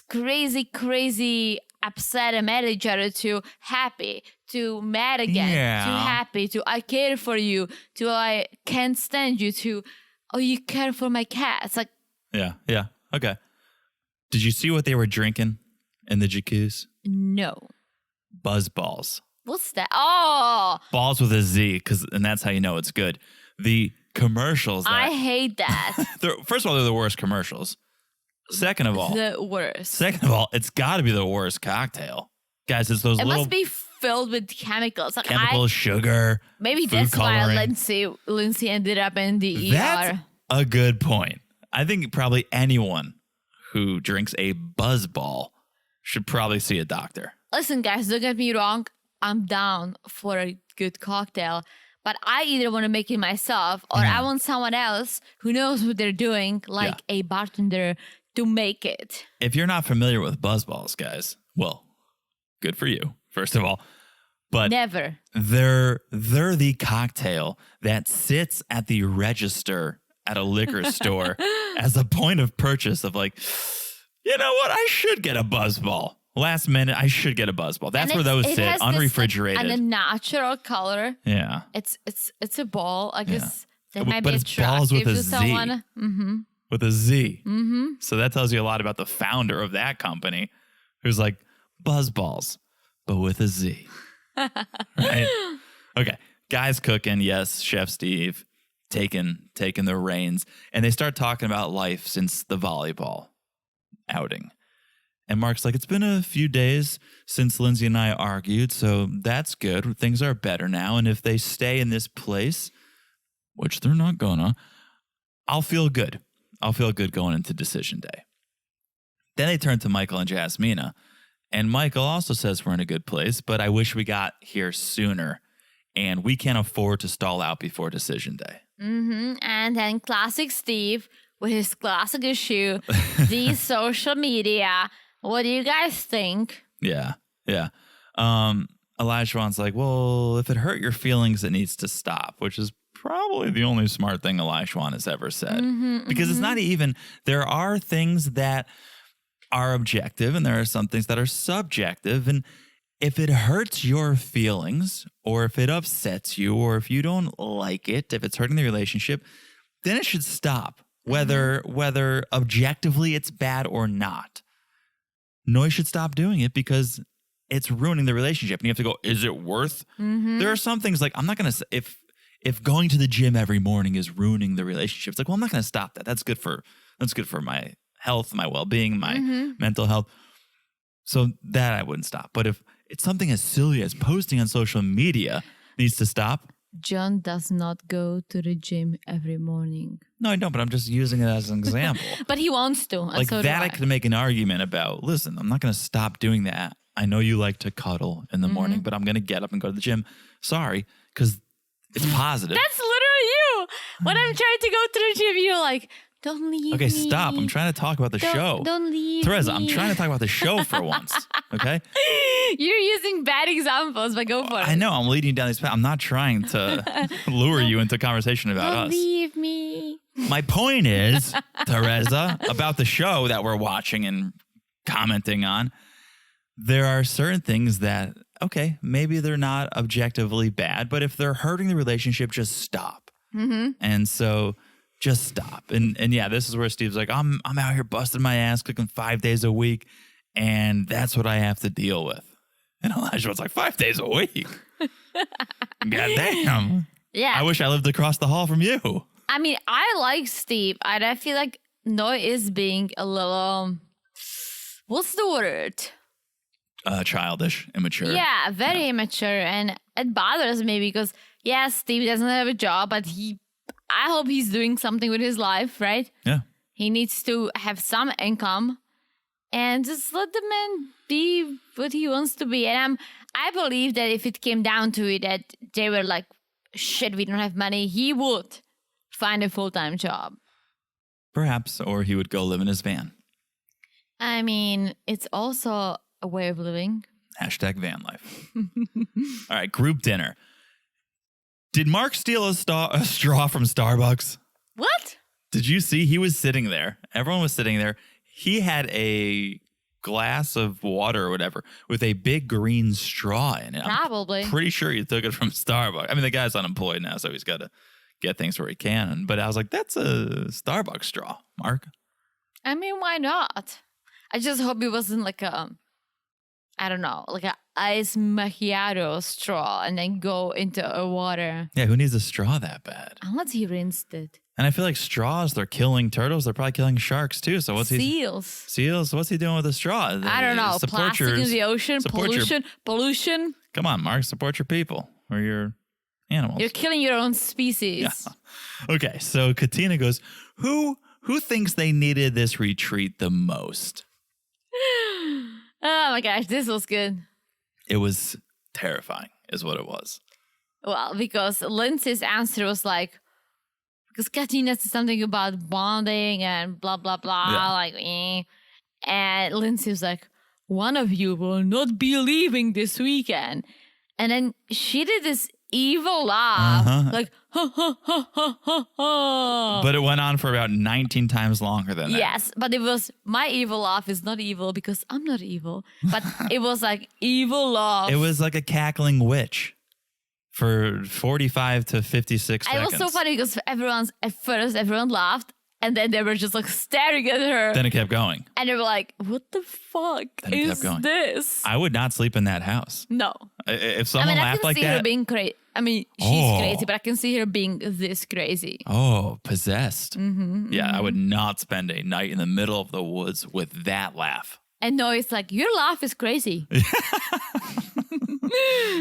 crazy upset and mad at each other to happy to mad again to happy to I care for you to I can't stand you to oh you care for my cat. It's like yeah okay. Did you see what they were drinking in the jacuzzi? No. Buzz balls. What's that? Oh, balls with a Z, and that's how you know it's good. The commercials. I hate that. First of all, they're the worst commercials. Second of all, the worst. Second of all, it's got to be the worst cocktail, guys. It's those it little. Must be filled with chemicals. Like chemicals, sugar. Maybe food that's coloring. why Lindsay ended up in the That's ER. a good point. I think probably anyone who drinks a buzz ball should probably see a doctor. Listen, guys, don't get me wrong. I'm down for a good cocktail, but I either want to make it myself or I want someone else who knows what they're doing, like a bartender, to make it. If you're not familiar with buzz balls, guys, well, good for you, first of all. But never. They're the cocktail that sits at the register at a liquor store as a point of purchase of like, you know what? I should get a buzz ball. Last minute, I should get a buzz ball. That's where those sit, unrefrigerated. And a natural color. Yeah. It's a ball. I guess that might but be it's attractive balls with a to Z. someone. Mm-hmm. With a Z. Mm-hmm. So that tells you a lot about the founder of that company, who's like, buzz balls, but with a Z. Right? Okay. Guys cooking. Yes. Chef Steve taking the reins. And they start talking about life since the volleyball outing. And Mark's like, it's been a few days since Lindsay and I argued, so that's good. Things are better now. And if they stay in this place, which they're not gonna, I'll feel good. I'll feel good going into decision day. Then they turn to Michael and Jasmina. And Michael also says we're in a good place, but I wish we got here sooner. And we can't afford to stall out before decision day. Mm-hmm. And then classic Steve with his classic issue, the social media. What do you guys think? Yeah. Elijah's like, well, if it hurt your feelings, it needs to stop, which is probably the only smart thing Elijah has ever said. Because it's not even, there are things that are objective and there are some things that are subjective. And if it hurts your feelings or if it upsets you or if you don't like it, if it's hurting the relationship, then it should stop, whether objectively it's bad or not. Noi should stop doing it because it's ruining the relationship. And you have to go, is it worth? There are some things like, I'm not going to, if going to the gym every morning is ruining the relationship, it's like, well, I'm not going to stop that. That's good for my health, my well-being, my mental health. So that I wouldn't stop. But if it's something as silly as posting on social media needs to stop. John does not go to the gym every morning. No, I don't, but I'm just using it as an example. But he wants to. And Like so do that I could make an argument about, listen, I'm not going to stop doing that. I know you like to cuddle in the morning, but I'm going to get up and go to the gym. Sorry, because it's positive. That's literally you. When I'm trying to go to the gym, you're like, don't leave Okay, me. stop. I'm trying to talk about the show. Don't leave Teresa, me. I'm trying to talk about the show for once. Okay? You're using bad examples, but go for it. I know. I'm leading you down this path. I'm not trying to lure you into conversation about Don't us. leave me. My point is, Teresa, about the show that we're watching and commenting on, there are certain things that, okay, maybe they're not objectively bad, but if they're hurting the relationship, just stop. And so just stop. And yeah, this is where Steve's like, I'm out here busting my ass, cooking 5 days a week, and that's what I have to deal with. And Elijah was like, 5 days a week? God damn. Yeah. I wish I lived across the hall from you. I mean, I like Steve, and I feel like Noah is being a little, what's the word? Childish, immature. Yeah, very immature, and it bothers me because, yeah, Steve doesn't have a job, but I hope he's doing something with his life, right? Yeah. He needs to have some income, and just let the man be what he wants to be. And I believe that if it came down to it, that they were like, shit, we don't have money, he would find a full-time job. Perhaps, or he would go live in his van. I mean, it's also a way of living. Hashtag van life. All right, group dinner. Did Mark steal a straw from Starbucks? What? Did you see? He was sitting there. Everyone was sitting there. He had a glass of water or whatever with a big green straw in it. Probably. I'm pretty sure he took it from Starbucks. I mean, the guy's unemployed now, so he's got to get things where he can. But I was like, that's a Starbucks straw, Mark. I mean, why not? I just hope it wasn't like I don't know, like an ice macchiato straw and then go into a water. Yeah, who needs a straw that bad? Unless he rinsed it. And I feel like straws, they're killing turtles. They're probably killing sharks too. So what's Seals. Seals? What's he doing with a straw? I don't know. Plastic in the ocean, pollution. Come on, Mark. Support your people or your animals. You're killing your own species. Yeah. Okay, so Katina goes, who thinks they needed this retreat the most? Oh my gosh, this was good. It was terrifying, is what it was. Well, because Lindsay's answer was like, because Katina said something about bonding and blah, blah, blah, like, and Lindsay was like, one of you will not be leaving this weekend. And then she did this evil laugh, like, ha, ha, ha, ha, ha, ha. But it went on for about 19 times longer than that. Yes, but it was, my evil laugh is not evil because I'm not evil, but it was like evil laugh. It was like a cackling witch for 45 to 56 seconds. It was so funny because at first everyone laughed and then they were just like staring at her. Then it kept going. And they were like, what the fuck is this? I would not sleep in that house. No. If someone laughed like I can see that. her being crazy. I mean, she's crazy, but I can see her being this crazy. Oh, possessed. Yeah, I would not spend a night in the middle of the woods with that laugh. And no, it's like, your laugh is crazy.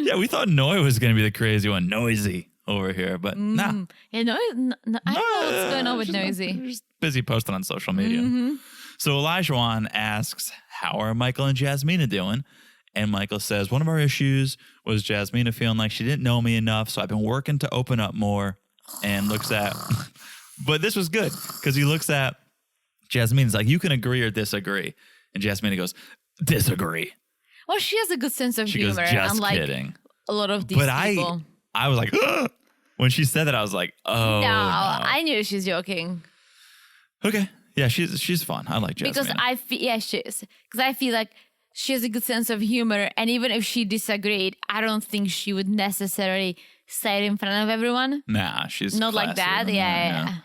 Yeah, we thought Noy was going to be the crazy one, Noisy over here, but nah. Yeah, no, I don't know what's going on with Noisy. Just busy posting on social media. So Elijah asks, how are Michael and Jasmina doing? And Michael says, one of our issues was Jasmina feeling like she didn't know me enough, so I've been working to open up more. And looks at, but this was good because he looks at Jasmina's like, you can agree or disagree. And Jasmina goes, disagree. Well, she has a good sense of humor. Goes, just unlike kidding. A lot of these but people. I was like, ugh. When she said that, I was like, oh. No, I knew she's joking. Okay. Yeah, she's fun. I like Jasmina. Because she is. Because I feel like she has a good sense of humor. And even if she disagreed, I don't think she would necessarily say it in front of everyone. Nah, she's not like that. Yeah.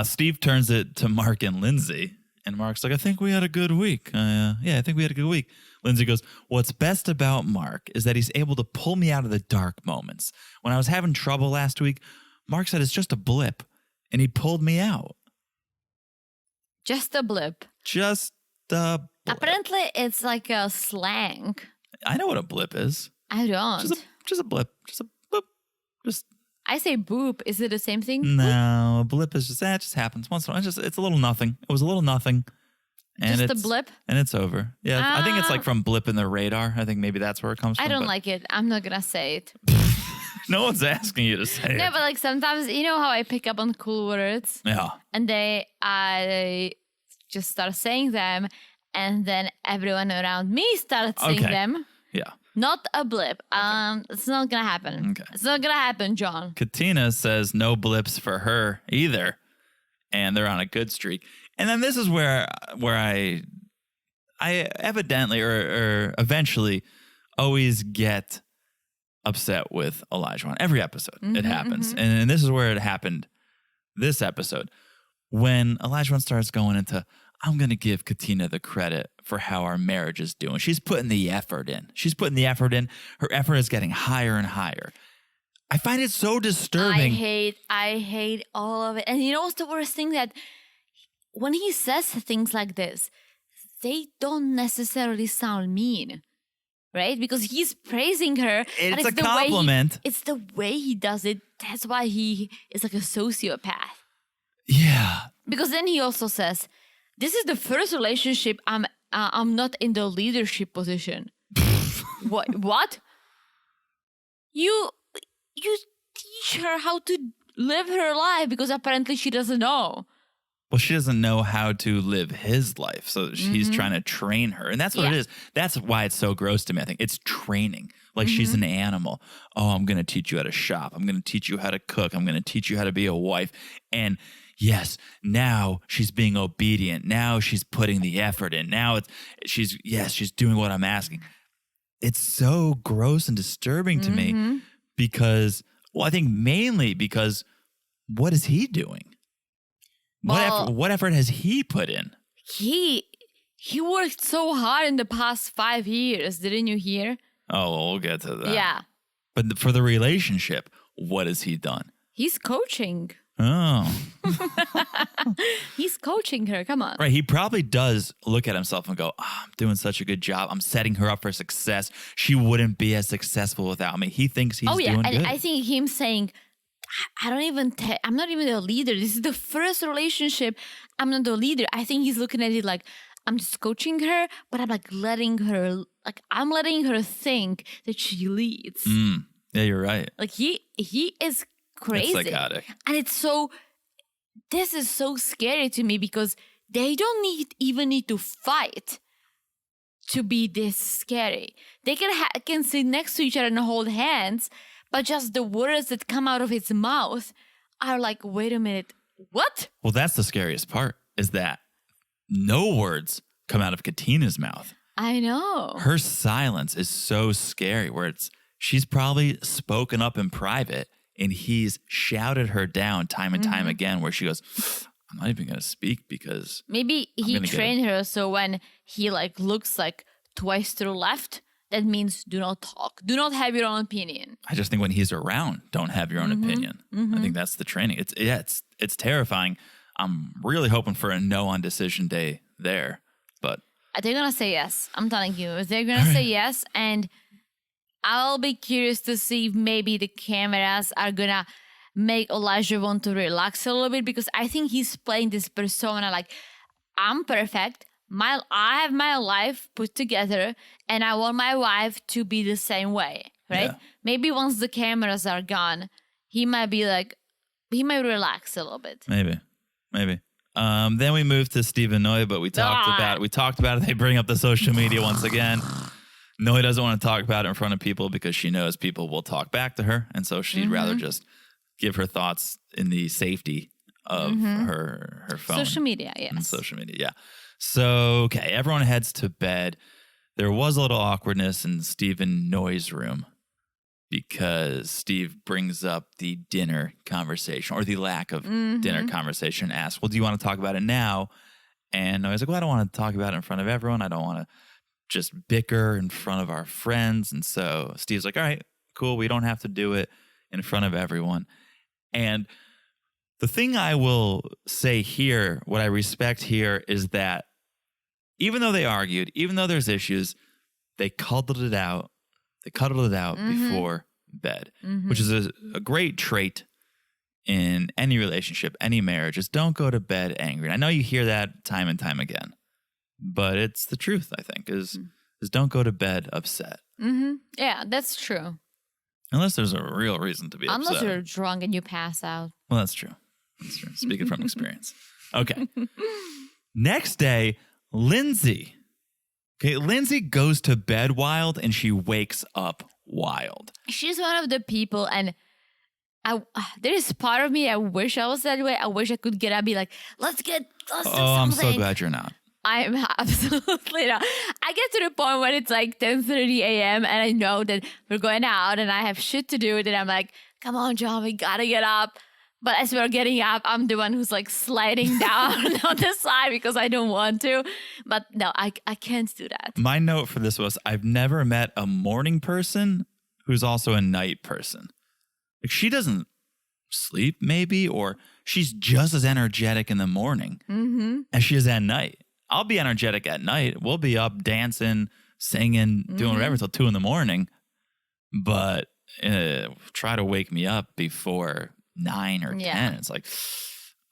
Steve turns it to Mark and Lindsay. And Mark's like, I think we had a good week. I think we had a good week. Lindsay goes, what's best about Mark is that he's able to pull me out of the dark moments. When I was having trouble last week, Mark said it's just a blip. And he pulled me out. Just a blip. Just a blip. Apparently, it's like a slang. I know what a blip is. I don't. Just a blip. Just a blip. Just I say boop. Is it the same thing? no. A blip is just that. Just happens once in a while. It's a little nothing. It was a little nothing. And Just a it's- blip? And it's over. Yeah, I think it's like from blip in the radar. I think maybe that's where it comes from. I don't but like it. I'm not gonna say it. No one's asking you to say No, it. but like sometimes you know how I pick up on cool words, Yeah. and I just start saying them, and then everyone around me starts saying Okay. them. Yeah. Not a blip. It's not gonna happen. Okay. It's not gonna happen, John. Katina says no blips for her either, and they're on a good streak. And then this is where I evidently or eventually always get upset with Elijah. Every episode it happens, and this is where it happened this episode when Elijah starts going into, I'm going to give Katina the credit for how our marriage is doing. She's putting the effort in. Her effort is getting higher and higher. I find it so disturbing. I hate all of it. And you know what's the worst thing? That when he says things like this, they don't necessarily sound mean, right? Because he's praising her. and It's a the way compliment. it's the way he does it. That's why he is like a sociopath. Yeah. Because then he also says, "This is the first relationship I'm not in the leadership position." What? You teach her how to live her life because apparently she doesn't know. Well, she doesn't know how to live his life. So he's trying to train her. And that's what it Yeah. is. That's why it's so gross to me. I think it's training. Like she's an animal. Oh, I'm going to teach you how to shop. I'm going to teach you how to cook. I'm going to teach you how to be a wife. And yes, now she's being obedient. Now she's putting the effort in. Now she's doing what I'm asking. It's so gross and disturbing to me because, well, I think mainly because what is he doing? Well, What effort has he put in? He worked so hard in the past 5 years. Didn't you hear? Oh, well, we'll get to that. Yeah. But for the relationship, what has he done? He's coaching. Oh. He's coaching her. Come on. Right. He probably does look at himself and go, I'm doing such a good job. I'm setting her up for success. She wouldn't be as successful without me. He thinks he's doing and good. I think him saying, I'm not even the leader. This is the first relationship. I'm not the leader. I think he's looking at it like, I'm just coaching her, but I'm letting her think that she leads. Yeah, you're right. Like he is crazy. It's psychotic. And this is so scary to me because they don't even need to fight to be this scary. They can sit next to each other and hold hands, but just the words that come out of his mouth are like, wait a minute, what? Well, that's the scariest part is that no words come out of Katina's mouth. I know. Her silence is so scary where she's probably spoken up in private and he's shouted her down time and time again where she goes, I'm not even going to speak because Maybe he gonna get trained her so when he looks twice to the left, that means do not talk. Do not have your own opinion. I just think when he's around, don't have your own opinion. I think that's the training. It's terrifying. I'm really hoping for a no on decision day there, but They're going to say yes. I'm telling you. They're going to say yes. And I'll be curious to see if maybe the cameras are going to make Elijah want to relax a little bit because I think he's playing this persona like, I'm perfect. I have my life put together and I want my wife to be the same way, right? Yeah. Maybe once the cameras are gone, he might relax a little bit. maybe. Then we moved to Stephen Noy, but we talked about it. They bring up the social media once again. Noy doesn't want to talk about it in front of people because she knows people will talk back to her. And so she'd rather just give her thoughts in the safety of her phone. Social media, yes. And social media, yeah. So, okay, everyone heads to bed. There was a little awkwardness in Stephen Noy's room because Steve brings up the dinner conversation or the lack of dinner conversation, asks, well, do you want to talk about it now? And Noy's like, well, I don't want to talk about it in front of everyone. I don't want to just bicker in front of our friends. And so Steve's like, all right, cool. We don't have to do it in front of everyone. And the thing I will say here, what I respect here is that even though they argued, even though there's issues, they cuddled it out. They cuddled it out before bed, which is a great trait in any relationship, any marriage, is don't go to bed angry. And I know you hear that time and time again, but it's the truth, I think, is don't go to bed upset. Yeah, that's true. Unless there's a real reason to be upset. Unless you're drunk and you pass out. Well, that's true. That's true. Speaking from experience. Okay. Next day, Lindsay. Okay, Lindsay goes to bed wild and she wakes up wild. She's one of the people, and there is part of me, I wish I was that way. I wish I could get up and be like, let's do something. I'm so glad you're not. I'm absolutely not. I get to the point when it's like 10:30 a.m. and I know that we're going out and I have shit to do. Then I'm like, come on, John, we gotta get up. But as we're getting up, I'm the one who's like sliding down on the side because I don't want to. But no, I can't do that. My note for this was I've never met a morning person who's also a night person. Like she doesn't sleep maybe, or she's just as energetic in the morning as she is at night. I'll be energetic at night. We'll be up dancing, singing, doing whatever till 2 a.m. But try to wake me up before 9 or 10. It's like,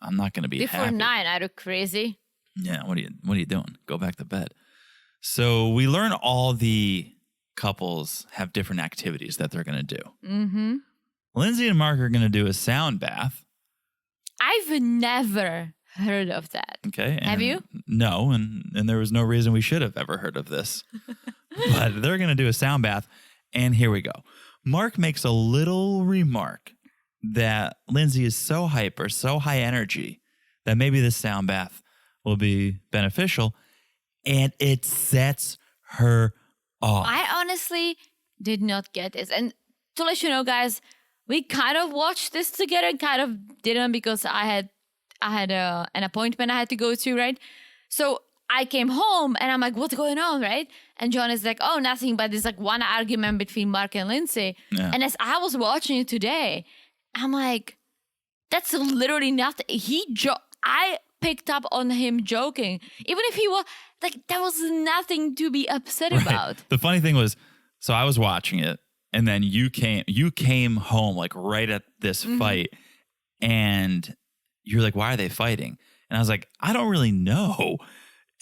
I'm not going to be before happy. 9. I look crazy. Yeah, what are you doing? Go back to bed. So we learn all the couples have different activities that they're going to do. Lindsay and Mark are going to do a sound bath. I've never heard of that. Okay. Have you? No, and there was no reason we should have ever heard of this. But they're going to do a sound bath, and here we go. Mark makes a little remark that Lindsay is so hyper, so high energy, that maybe this sound bath will be beneficial, and it sets her off. I honestly did not get this. And to let you know, guys, we kind of watched this together and kind of didn't because I had an appointment I had to go to, right? So I came home and I'm like, what's going on, right? And John is like, oh, nothing, but there's like one argument between Mark and Lindsay. Yeah. And as I was watching it today, I'm like, that's literally nothing. I picked up on him joking. Even if he was, like, that was nothing to be upset about. The funny thing was, so I was watching it, and then you came home like right at this fight, and you're like, why are they fighting? And I was like, I don't really know.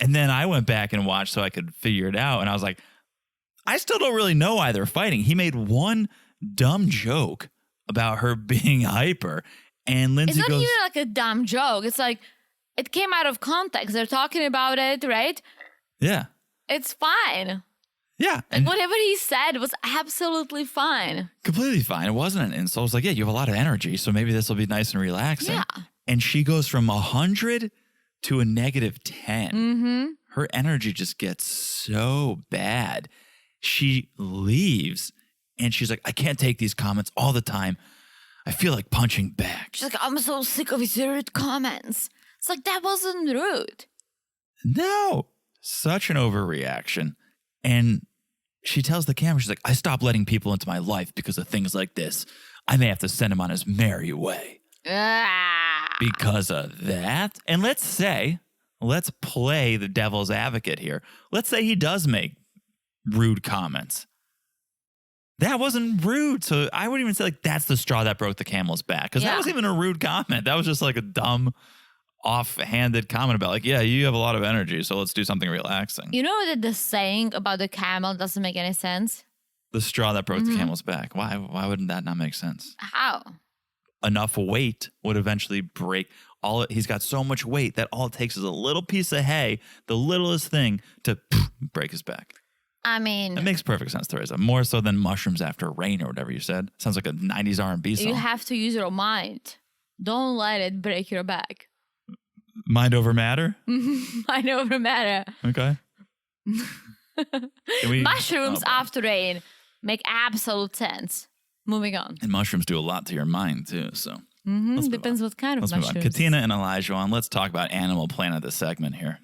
And then I went back and watched so I could figure it out. And I was like, I still don't really know why they're fighting. He made one dumb joke about her being hyper. And Lindsay goes, it's not even like a dumb joke. It's like, it came out of context. They're talking about it, right? Yeah. It's fine. Yeah. And whatever he said was absolutely fine. Completely fine. It wasn't an insult. It was like, yeah, you have a lot of energy, so maybe this will be nice and relaxing. Yeah. And she goes from 100 to a -10. Her energy just gets so bad. She leaves and she's like, I can't take these comments all the time. I feel like punching back. She's like, I'm so sick of his rude comments. It's like, that wasn't rude. No. Such an overreaction. And she tells the camera, she's like, I stopped letting people into my life because of things like this. I may have to send him on his merry way. Because of that. And let's play the devil's advocate here. Let's say he does make rude comments. That wasn't rude. So I wouldn't even say like that's the straw that broke the camel's back. Because that wasn't even a rude comment. That was just like a dumb, offhanded comment about like, yeah, you have a lot of energy, so let's do something relaxing. You know that the saying about the camel doesn't make any sense? The straw that broke the camel's back. Why wouldn't that not make sense? How? Enough weight would eventually break. He's got so much weight that all it takes is a little piece of hay, the littlest thing, to break his back. I mean, it makes perfect sense, Teresa. More so than mushrooms after rain or whatever you said. Sounds like a 90s R&B song. You have to use your mind. Don't let it break your back. Mind over matter? Mind over matter. Okay. Mushrooms after rain make absolute sense. Moving on. And mushrooms do a lot to your mind too, so. Depends what kind of mushrooms. Move on. Katina and Elijah on. Let's talk about Animal Planet this segment here.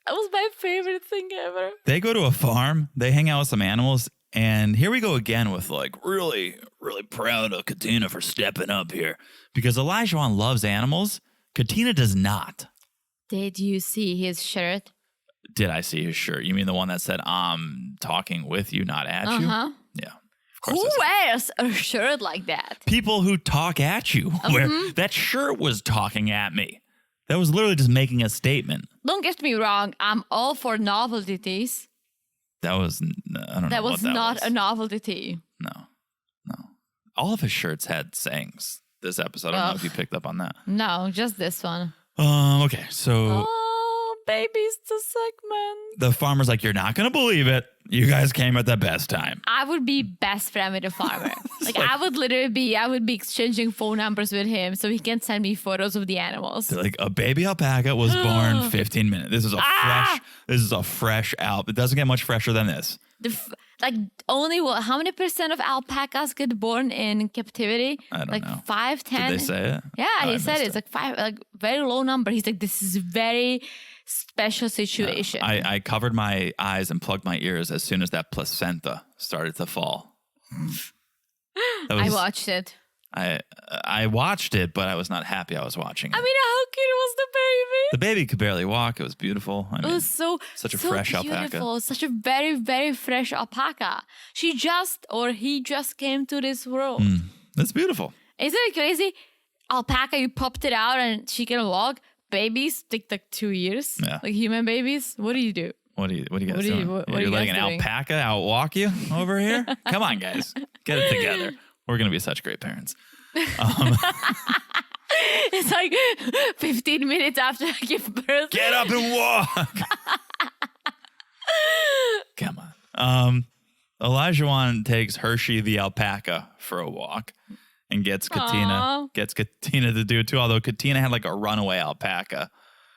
That was my favorite thing ever. They go to a farm. They hang out with some animals. And here we go again with like really, really proud of Katina for stepping up here. Because Elijah loves animals. Katina does not. Did you see his shirt? Did I see his shirt? You mean the one that said, I'm talking with you, not at you? Uh-huh. Yeah. Of course. Who wears a shirt like that? People who talk at you. Where that shirt was talking at me. That was literally just making a statement. Don't get me wrong. I'm all for novelty tees. That was, I don't know. That what was that not was. a novelty tee. No. All of his shirts had sayings this episode. I don't know if you picked up on that. No, just this one. Okay, so Oh, baby's the segment. the farmer's like, you're not going to believe it. You guys came at the best time. I would be best friend with a farmer. I would be exchanging phone numbers with him so he can send me photos of the animals. They're like, a baby alpaca was born 15 minutes. This is a fresh alp. It doesn't get much fresher than this. How many percent of alpacas get born in captivity? I don't know. 5, 10? Did they say it? Yeah, Oh, I he said missed it's like 5, very low number. He's like, this is a very special situation. I covered my eyes and plugged my ears as soon as that placenta started to fall. I watched it. I watched it, but I was not happy I was watching it. I mean, how cute was the baby? The baby could barely walk. It was beautiful. I It mean, was such a so fresh beautiful. alpaca. Such a very, very fresh alpaca. He just came to this world. That's beautiful. Isn't it crazy? Alpaca, you popped it out and she can walk. Babies take like 2 years. Yeah. Like human babies. What do you do? What are you guys What are you- doing? what are You're you letting an guys doing? alpaca outwalk you over here? Come on, guys. Get it together. We're going to be such great parents. It's like 15 minutes after I give birth. Get up and walk. Come on. Elijah takes Hershey the alpaca for a walk and gets Katina to do it too. Although Katina had like a runaway alpaca.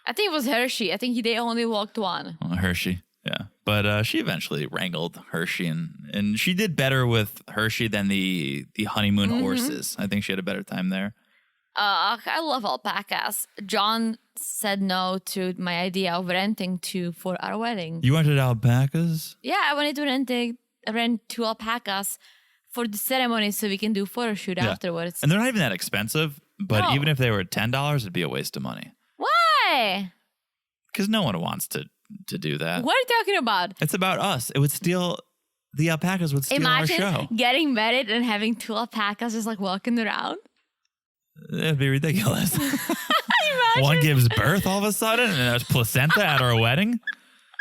I think it was Hershey. I think they only walked one. Oh, Hershey. Yeah. But she eventually wrangled Hershey and she did better with Hershey than the honeymoon horses. I think she had a better time there. I love alpacas. John said no to my idea of renting 2 for our wedding. You wanted alpacas? Yeah, I wanted to rent 2 alpacas for the ceremony so we can do photo shoot afterwards. And they're not even that expensive, but No. even if they were $10, it'd be a waste of money. Why? Because no one wants to do that. What are you talking about? It's about us. It would steal, the alpacas would steal Imagine our show. getting married and having 2 alpacas just like walking around. It'd be ridiculous. Imagine. One gives birth all of a sudden and there's placenta at our wedding.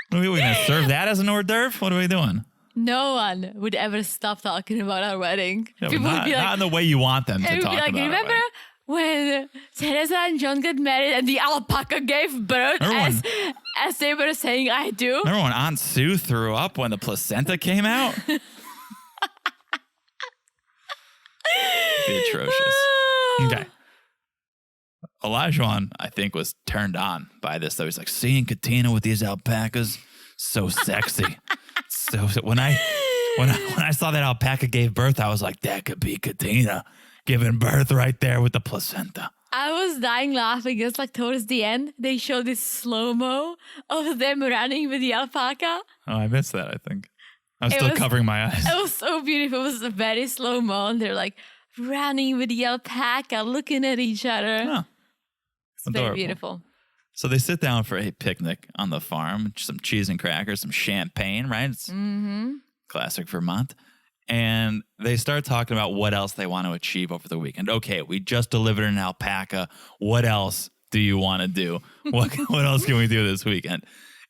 What are we going to serve that as an hors d'oeuvre? What are we doing? No one would ever stop talking about our wedding. Yeah, People not, would be like, not in the way you want them to it would talk be like, about remember it. when Teresa and John got married and the alpaca gave birth as they were saying, I do? Remember when Aunt Sue threw up when the placenta came out? It'd be atrocious. Okay. Elijah, I think, was turned on by this. So he's like, seeing Katina with these alpacas, so sexy. So when I saw that alpaca gave birth, I was like, that could be Katina giving birth right there with the placenta. I was dying laughing. It's like towards the end, they showed this slow-mo of them running with the alpaca. Oh, I missed that, I think. I'm still covering my eyes. It was so beautiful. It was a very slow-mo. And they're like running with the alpaca, looking at each other. Huh. It's very beautiful. So they sit down for a picnic on the farm, some cheese and crackers, some champagne, right? It's classic Vermont. And they start talking about what else they want to achieve over the weekend. Okay, we just delivered an alpaca. What else do you want to do? What else can we do this weekend?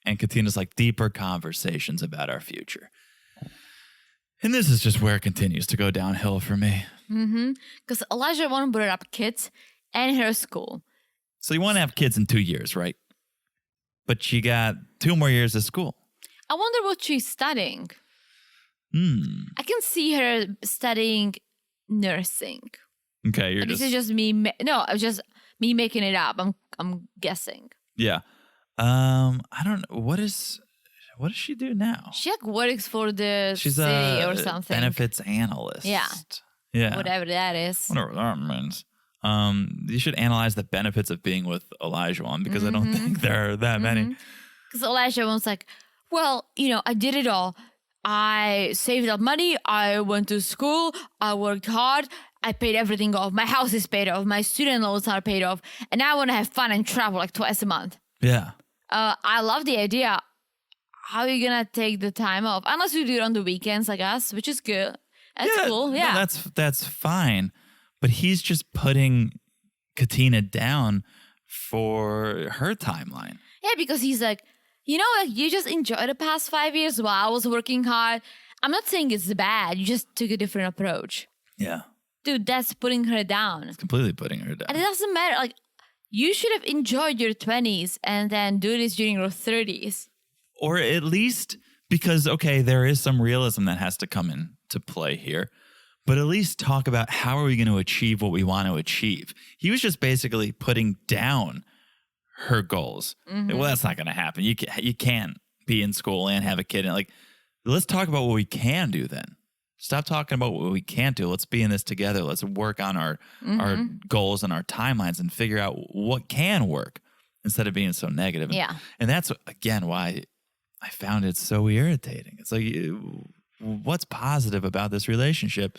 And Katina's like, deeper conversations about our future. And this is just where it continues to go downhill for me. Because Elijah wanted to bring up kids and her school. So you want to have kids in 2 years, right? But you got 2 more years of school. I wonder what she's studying. I can see her studying nursing. Okay, you're This just... is just me. Just me making it up. I'm guessing. Yeah. I don't know. What does she do now? She like works for the She's city a or something. benefits analyst. Yeah. Yeah. Whatever that is. Whatever that means. You should analyze the benefits of being with Elijah because I don't think there are that many. Because Elijah was like, well, I did it all. I saved up money. I went to school. I worked hard. I paid everything off. My house is paid off. My student loans are paid off. And I want to have fun and travel like twice a month. Yeah. I love the idea. how are you gonna take the time off? Unless you do it on the weekends like us, which is good. That's cool. Yeah. No, that's fine. But he's just putting Katina down for her timeline. Yeah, because he's like, you just enjoy the past 5 years while I was working hard. I'm not saying it's bad. You just took a different approach. Yeah. Dude, that's putting her down. It's completely putting her down. And it doesn't matter. Like, you should have enjoyed your 20s and then do this during your 30s. Or at least, because, okay, there is some realism that has to come into play here. But at least talk about how are we going to achieve what we want to achieve. He was just basically putting down her goals. Mm-hmm. Well, that's not going to happen. You can't be in school and have a kid. And let's talk about what we can do then. Stop talking about what we can't do. Let's be in this together. Let's work on our goals and our timelines and figure out what can work instead of being so negative. Yeah. And that's, again, why I found it so irritating. It's like, what's positive about this relationship?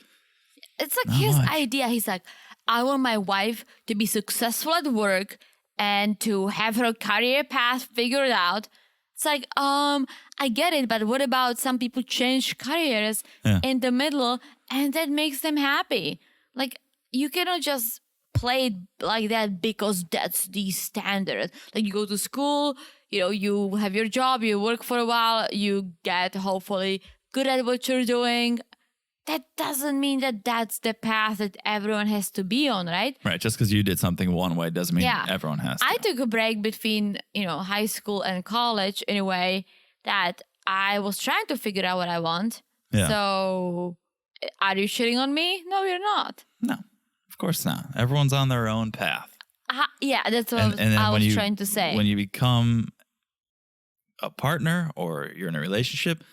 It's like Not his much. idea. He's like, I want my wife to be successful at work and to have her career path figured out. It's like, I get it, but what about some people change careers in the middle and that makes them happy? Like, you cannot just play it like that because that's the standard. Like, you go to school, you have your job, you work for a while, you get hopefully good at what you're doing. That doesn't mean that that's the path that everyone has to be on, right? Right. Just because you did something one way doesn't mean everyone has to. I took a break between, high school and college in a way that I was trying to figure out what I want. Yeah. So are you shitting on me? No, you're not. No, of course not. Everyone's on their own path. Yeah, that's what And then I when was trying to say. When you become a partner or you're in a relationship,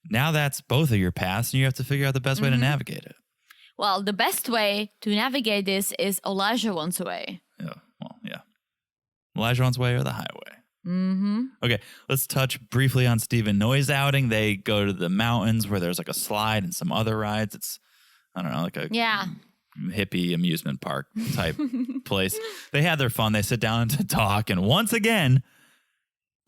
now that's both of your paths and you have to figure out the best way to navigate it. Well, the best way to navigate this is Olajuwon's way. Yeah. Well, yeah. Elijah's way or the highway. Mm-hmm. Okay, let's touch briefly on Stephen Noy's outing. They go to the mountains where there's like a slide and some other rides. It's, I don't know, like a hippie amusement park type place. They had their fun. They sit down to talk and once again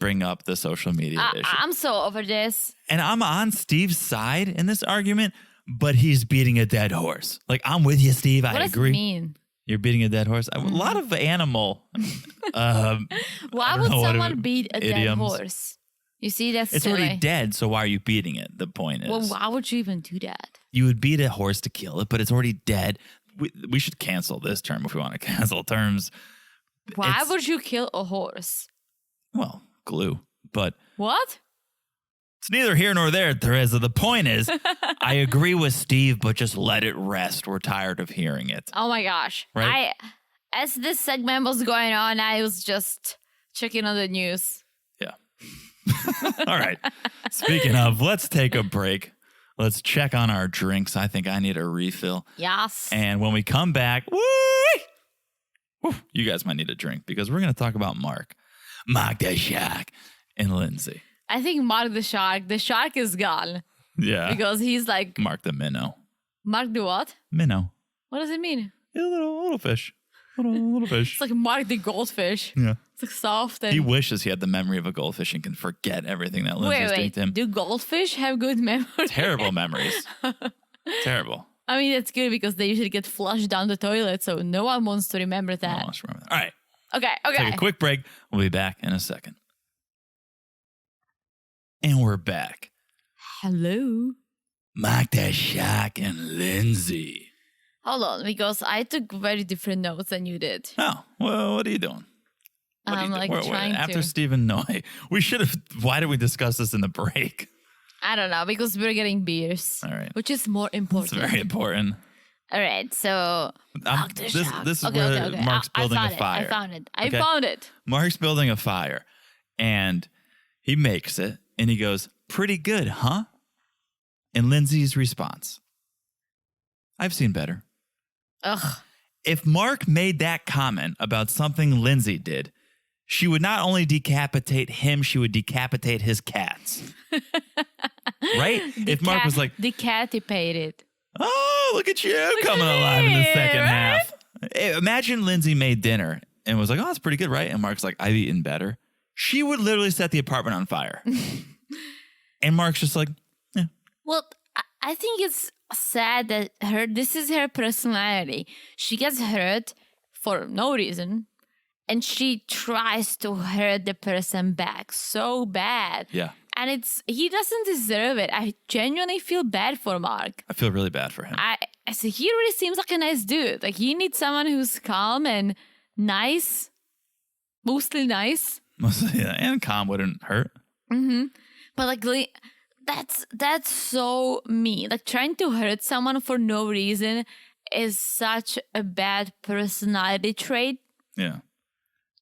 bring up the social media issue. I'm so over this. And I'm on Steve's side in this argument, but he's beating a dead horse. Like, I'm with you, Steve. What I does agree. it mean? You're beating a dead horse. A lot of animal. Why would someone beat a dead idioms. horse? You see, that's It's silly. already dead, so why are you beating it? The point is. Well, why would you even do that? You would beat a horse to kill it, but it's already dead. We should cancel this term if we want to cancel terms. Why would you kill a horse? Well, glue. But What? it's neither here nor there, Teresa. The point is, I agree with Steve, but just let it rest. We're tired of hearing it. Oh my gosh. Right? As this segment was going on, I was just checking on the news. Yeah. All right. Speaking of, let's take a break. Let's check on our drinks. I think I need a refill. Yes. And when we come back, you guys might need a drink because we're going to talk about Mark the Shark, and Lindsay. I think Mark the shark is gone. Yeah. Because he's like, Mark the minnow. Mark the what? Minnow. What does it mean? Yeah, little fish. Little fish. It's like Mark the goldfish. Yeah. It's like soft and... He wishes he had the memory of a goldfish and can forget everything that Lindsay's doing to him. Do goldfish have good memory? Terrible memories. Terrible. I mean, it's good because they usually get flushed down the toilet, so no one wants to remember that. No one wants to remember that. All right. Okay. Take a quick break. We'll be back in a second. And we're back. Hello. Mark the Shark and Lindsay. Hold on, because I took very different notes than you did. Oh, well, what are you doing? What are I'm you like doing? trying After to. Stephen Noy, we should have. Why did we discuss this in the break? I don't know, because we're getting beers. All right. Which is more It's important. very important. All right, so... Mark the Shark. This is Okay, where okay. Mark's building a fire. I found it. I Okay? found it. Mark's building a fire, and he makes it, and he goes, "Pretty good, huh?" And Lindsay's response, "I've seen better." Ugh. If Mark made that comment about something Lindsay did, she would not only decapitate him, she would decapitate his cats. Right? If Mark was like, Decapitated. "Oh, look at you coming alive in the second half." Imagine Lindsay made dinner and was like, "Oh, that's pretty good, right?" And Mark's like, "I've eaten better." She would literally set the apartment on fire. And Mark's just like, yeah. Well, I think it's sad that this is her personality. She gets hurt for no reason, and she tries to hurt the person back so bad. Yeah. And he doesn't deserve it. I genuinely feel bad for Mark. I feel really bad for him. So he really seems like a nice dude. Like, he needs someone who's calm and nice, mostly nice. Yeah, and calm wouldn't hurt. But like, that's so mean. Like, trying to hurt someone for no reason is such a bad personality trait. Yeah.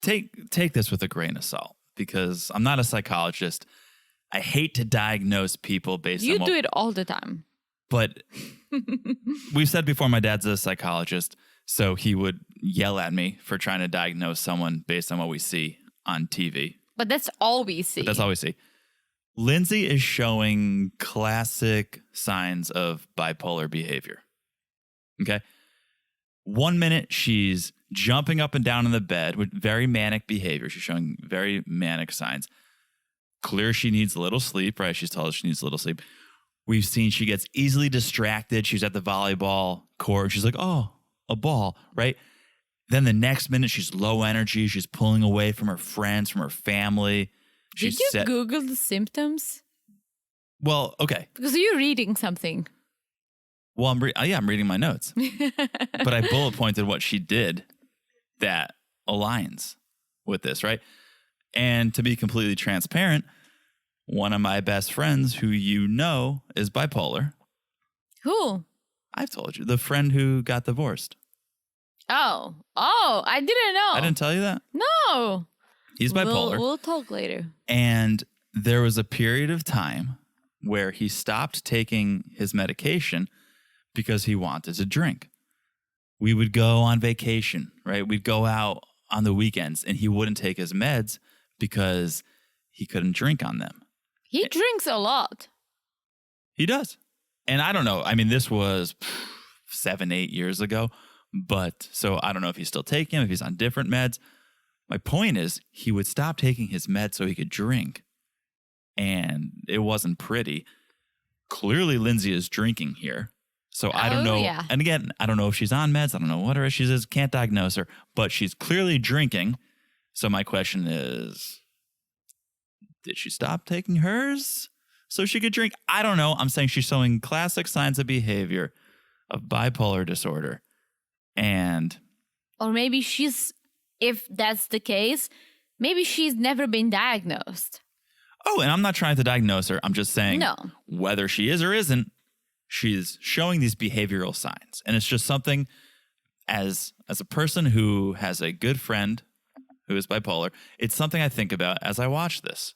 Take this with a grain of salt, because I'm not a psychologist. I hate to diagnose people based on You do it all the time. But we've said before, my dad's a psychologist, so he would yell at me for trying to diagnose someone based on what we see on TV. But that's all we see. That's all we see. Lindsay is showing classic signs of bipolar behavior. Okay? 1 minute, she's jumping up and down in the bed with very manic behavior. She's showing very manic signs. Clear she needs a little sleep, right? She's told us she needs a little sleep. We've seen she gets easily distracted. She's at the volleyball court. She's like, oh, a ball, right? Then the next minute, she's low energy. She's pulling away from her friends, from her family. Did you Google the symptoms? Well, okay. Because you're reading something. Well, I'm reading my notes. But I bullet pointed what she did that aligns with this, right? And to be completely transparent, one of my best friends who you know is bipolar. Who? I've told you. The friend who got divorced. Oh, I didn't know. I didn't tell you that? No. He's bipolar. We'll talk later. And there was a period of time where he stopped taking his medication because he wanted to drink. We would go on vacation, right? We'd go out on the weekends, and he wouldn't take his meds because he couldn't drink on them. He drinks a lot. He does. And I don't know. I mean, this was 7-8 years ago. But so I don't know if he's still taking them, if he's on different meds. My point is, he would stop taking his meds so he could drink. And it wasn't pretty. Clearly, Lindsay is drinking here. So I don't know. Yeah. And again, I don't know if she's on meds. I don't know what her issues is. Can't diagnose her. But she's clearly drinking. So my question is, did she stop taking hers so she could drink? I don't know. I'm saying she's showing classic signs of behavior of bipolar disorder. Or maybe if that's the case, maybe she's never been diagnosed. Oh, and I'm not trying to diagnose her. I'm just saying whether she is or isn't, she's showing these behavioral signs. And it's just something as a person who has a good friend who is bipolar, it's something I think about as I watch this.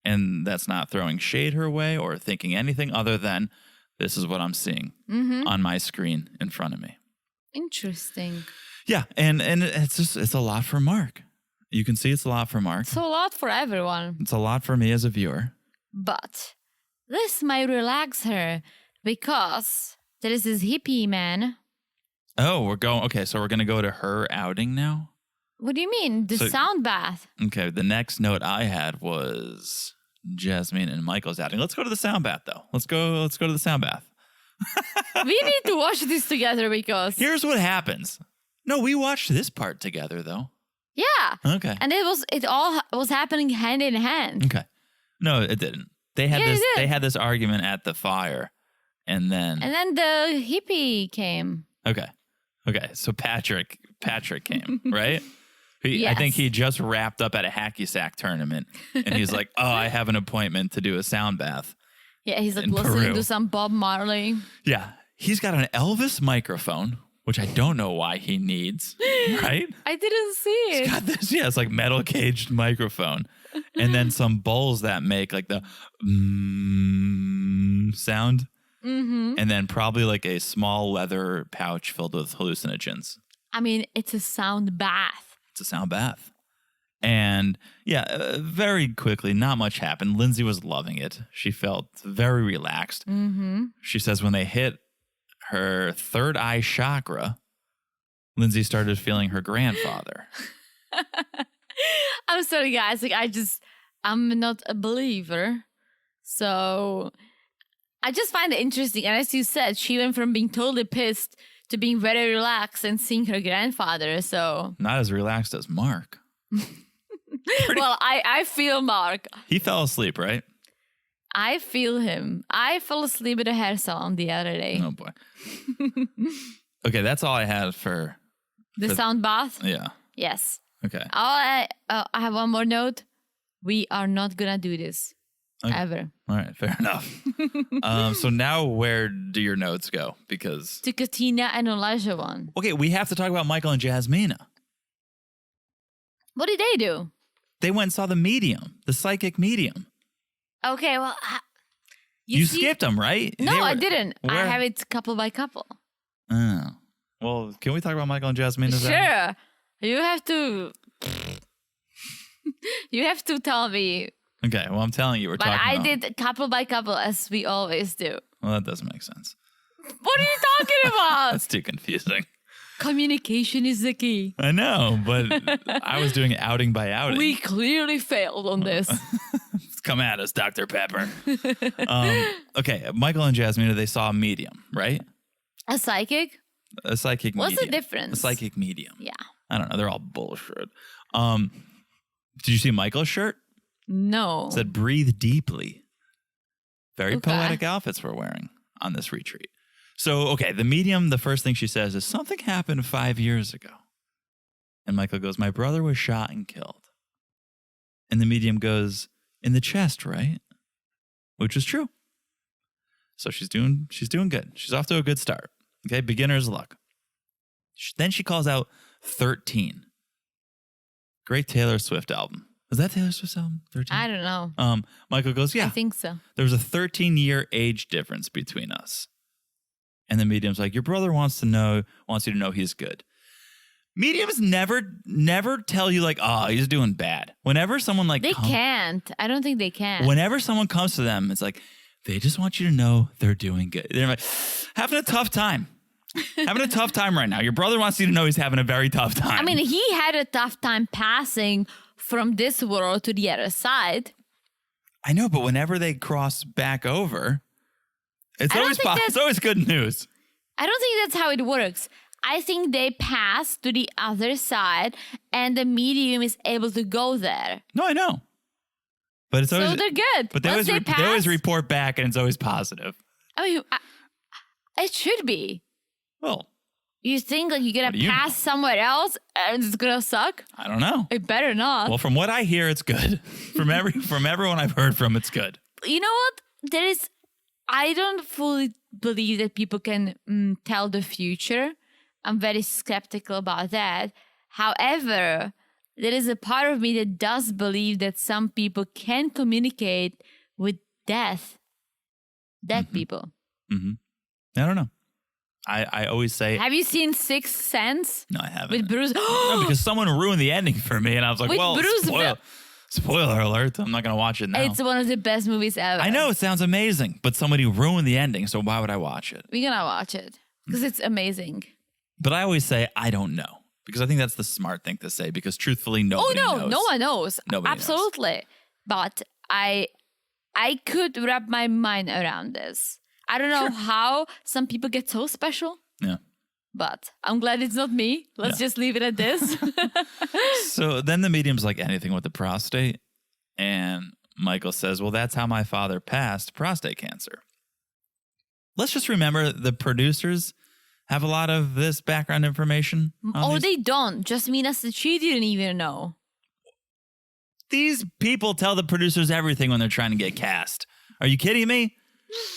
And that's not throwing shade her way or thinking anything other than this is what I'm seeing on my screen in front of me. Interesting. Yeah, and it's a lot for Mark. You can see it's a lot for Mark. It's a lot for everyone. It's a lot for me as a viewer. But this might relax her because there is this hippie man. Oh, we're going to go to her outing now? What do you mean? The sound bath. Okay, the next note I had was Jasmine and Michael's outing. Let's go to the sound bath though. Let's go to the sound bath. We need to watch this together because here's what happens. No, we watched this part together though. Yeah. Okay. And it all was happening hand in hand. Okay. No, it didn't. They had this argument at the fire, and then the hippie came. Okay. So Patrick came, right? Yes. I think he just wrapped up at a hacky sack tournament, and he's like, "Oh, I have an appointment to do a sound bath." Yeah, he's like listening to some Bob Marley. Yeah, he's got an Elvis microphone, which I don't know why he needs, right? I didn't see it. He's got this, it's like metal caged microphone, and then some bowls that make like the sound, and then probably like a small leather pouch filled with hallucinogens. I mean, it's a sound bath. It's a sound bath. And very quickly, not much happened. Lindsay was loving it. She felt very relaxed. She says when they hit her third eye chakra, Lindsay started feeling her grandfather. I'm sorry, guys. Like, I'm not a believer. So I just find it interesting. And as you said, she went from being totally pissed to being very relaxed and seeing her grandfather. So Not as relaxed as Mark. well, I feel Mark. He fell asleep, right? I feel him. I fell asleep at a hair salon the other day. Oh boy. Okay, that's all I had for The sound bath? yeah. Yes. Okay. I have one more note. We are not gonna do this Okay. ever. All right, fair enough. So now where do your notes go? Because To Katina and Elijah one. okay, we have to talk about Michael and Jasmina. What did they do? They went and saw the medium, the psychic medium. Okay, well, You see- skipped them, right? No, They were- I didn't. I where- have it couple by couple. Oh. Well, can we talk about Michael and Jasmina? Sure. You have to. You have to tell me. Okay, well, I'm telling you, we're But talking I about... did couple by couple as we always do. Well, that doesn't make sense. What are you talking about? That's too confusing. Communication is the key. I know, but I was doing outing by outing. We clearly failed on this. Come at us, Dr. Pepper. Okay, Michael and Jasmina, they saw a medium, right? A psychic? A psychic What's medium. the difference? A psychic medium. Yeah. I don't know. They're all bullshit. Did you see Michael's shirt? No. It said breathe deeply. Very Okay. poetic outfits we're wearing on this retreat. So, okay, the medium, the first thing she says is something happened 5 years ago. And Michael goes, my brother was shot and killed. And the medium goes, in the chest, right? Which is true. So she's doing good. She's off to a good start. Okay, beginner's luck. Then she calls out 13. Great Taylor Swift album. Was that Taylor Swift's album? 13? I don't know. Michael goes, yeah. I think so. There was a 13-year age difference between us. And the medium's like, your brother wants you to know he's good. Mediums never tell you like, oh, he's doing bad. Whenever someone like They can't. I don't think they can. whenever someone comes to them, it's like, they just want you to know they're doing good. They're like, having a tough time. Having a tough time right now. Your brother wants you to know he's having a very tough time. I mean, he had a tough time passing from this world to the other side. I know, but whenever they cross back over, it's I don't always think that's- it's always good news. I don't think that's how it works. I think they pass to the other side and the medium is able to go there. No, I know. But it's always So they're good. But they Once always, they they always pass- report back and it's always positive. I mean, it should be. Well, You think like you're What gonna do you pass know? somewhere else and it's gonna suck? I don't know. It better not. Well, from what I hear, it's good. from everyone I've heard from, it's good. You know what? I don't fully believe that people can tell the future. I'm very skeptical about that. However, there is a part of me that does believe that some people can communicate with dead people. Mm-hmm. I don't know. I always say Have you seen Sixth Sense no, I haven't. with Bruce? No, because someone ruined the ending for me, and I was like, With well, Bruce spoiler alert. I'm not gonna watch it now. It's one of the best movies ever. I know it sounds amazing, but somebody ruined the ending, so why would I watch it? We're gonna watch it because it's amazing. But I always say I don't know because I think that's the smart thing to say. Because truthfully, Oh nobody no, knows. no one knows. Nobody knows. Absolutely. But I could wrap my mind around this. I don't know how some people get so special, Yeah. but I'm glad it's not me. Let's just leave it at this. So then the medium's like anything with the prostate, and Michael says, "Well, that's how my father passed prostate cancer." Let's just remember the producers have a lot of this background information. on Or these. they don't. Just mean us that she didn't even know. These people tell the producers everything when they're trying to get cast. Are you kidding me?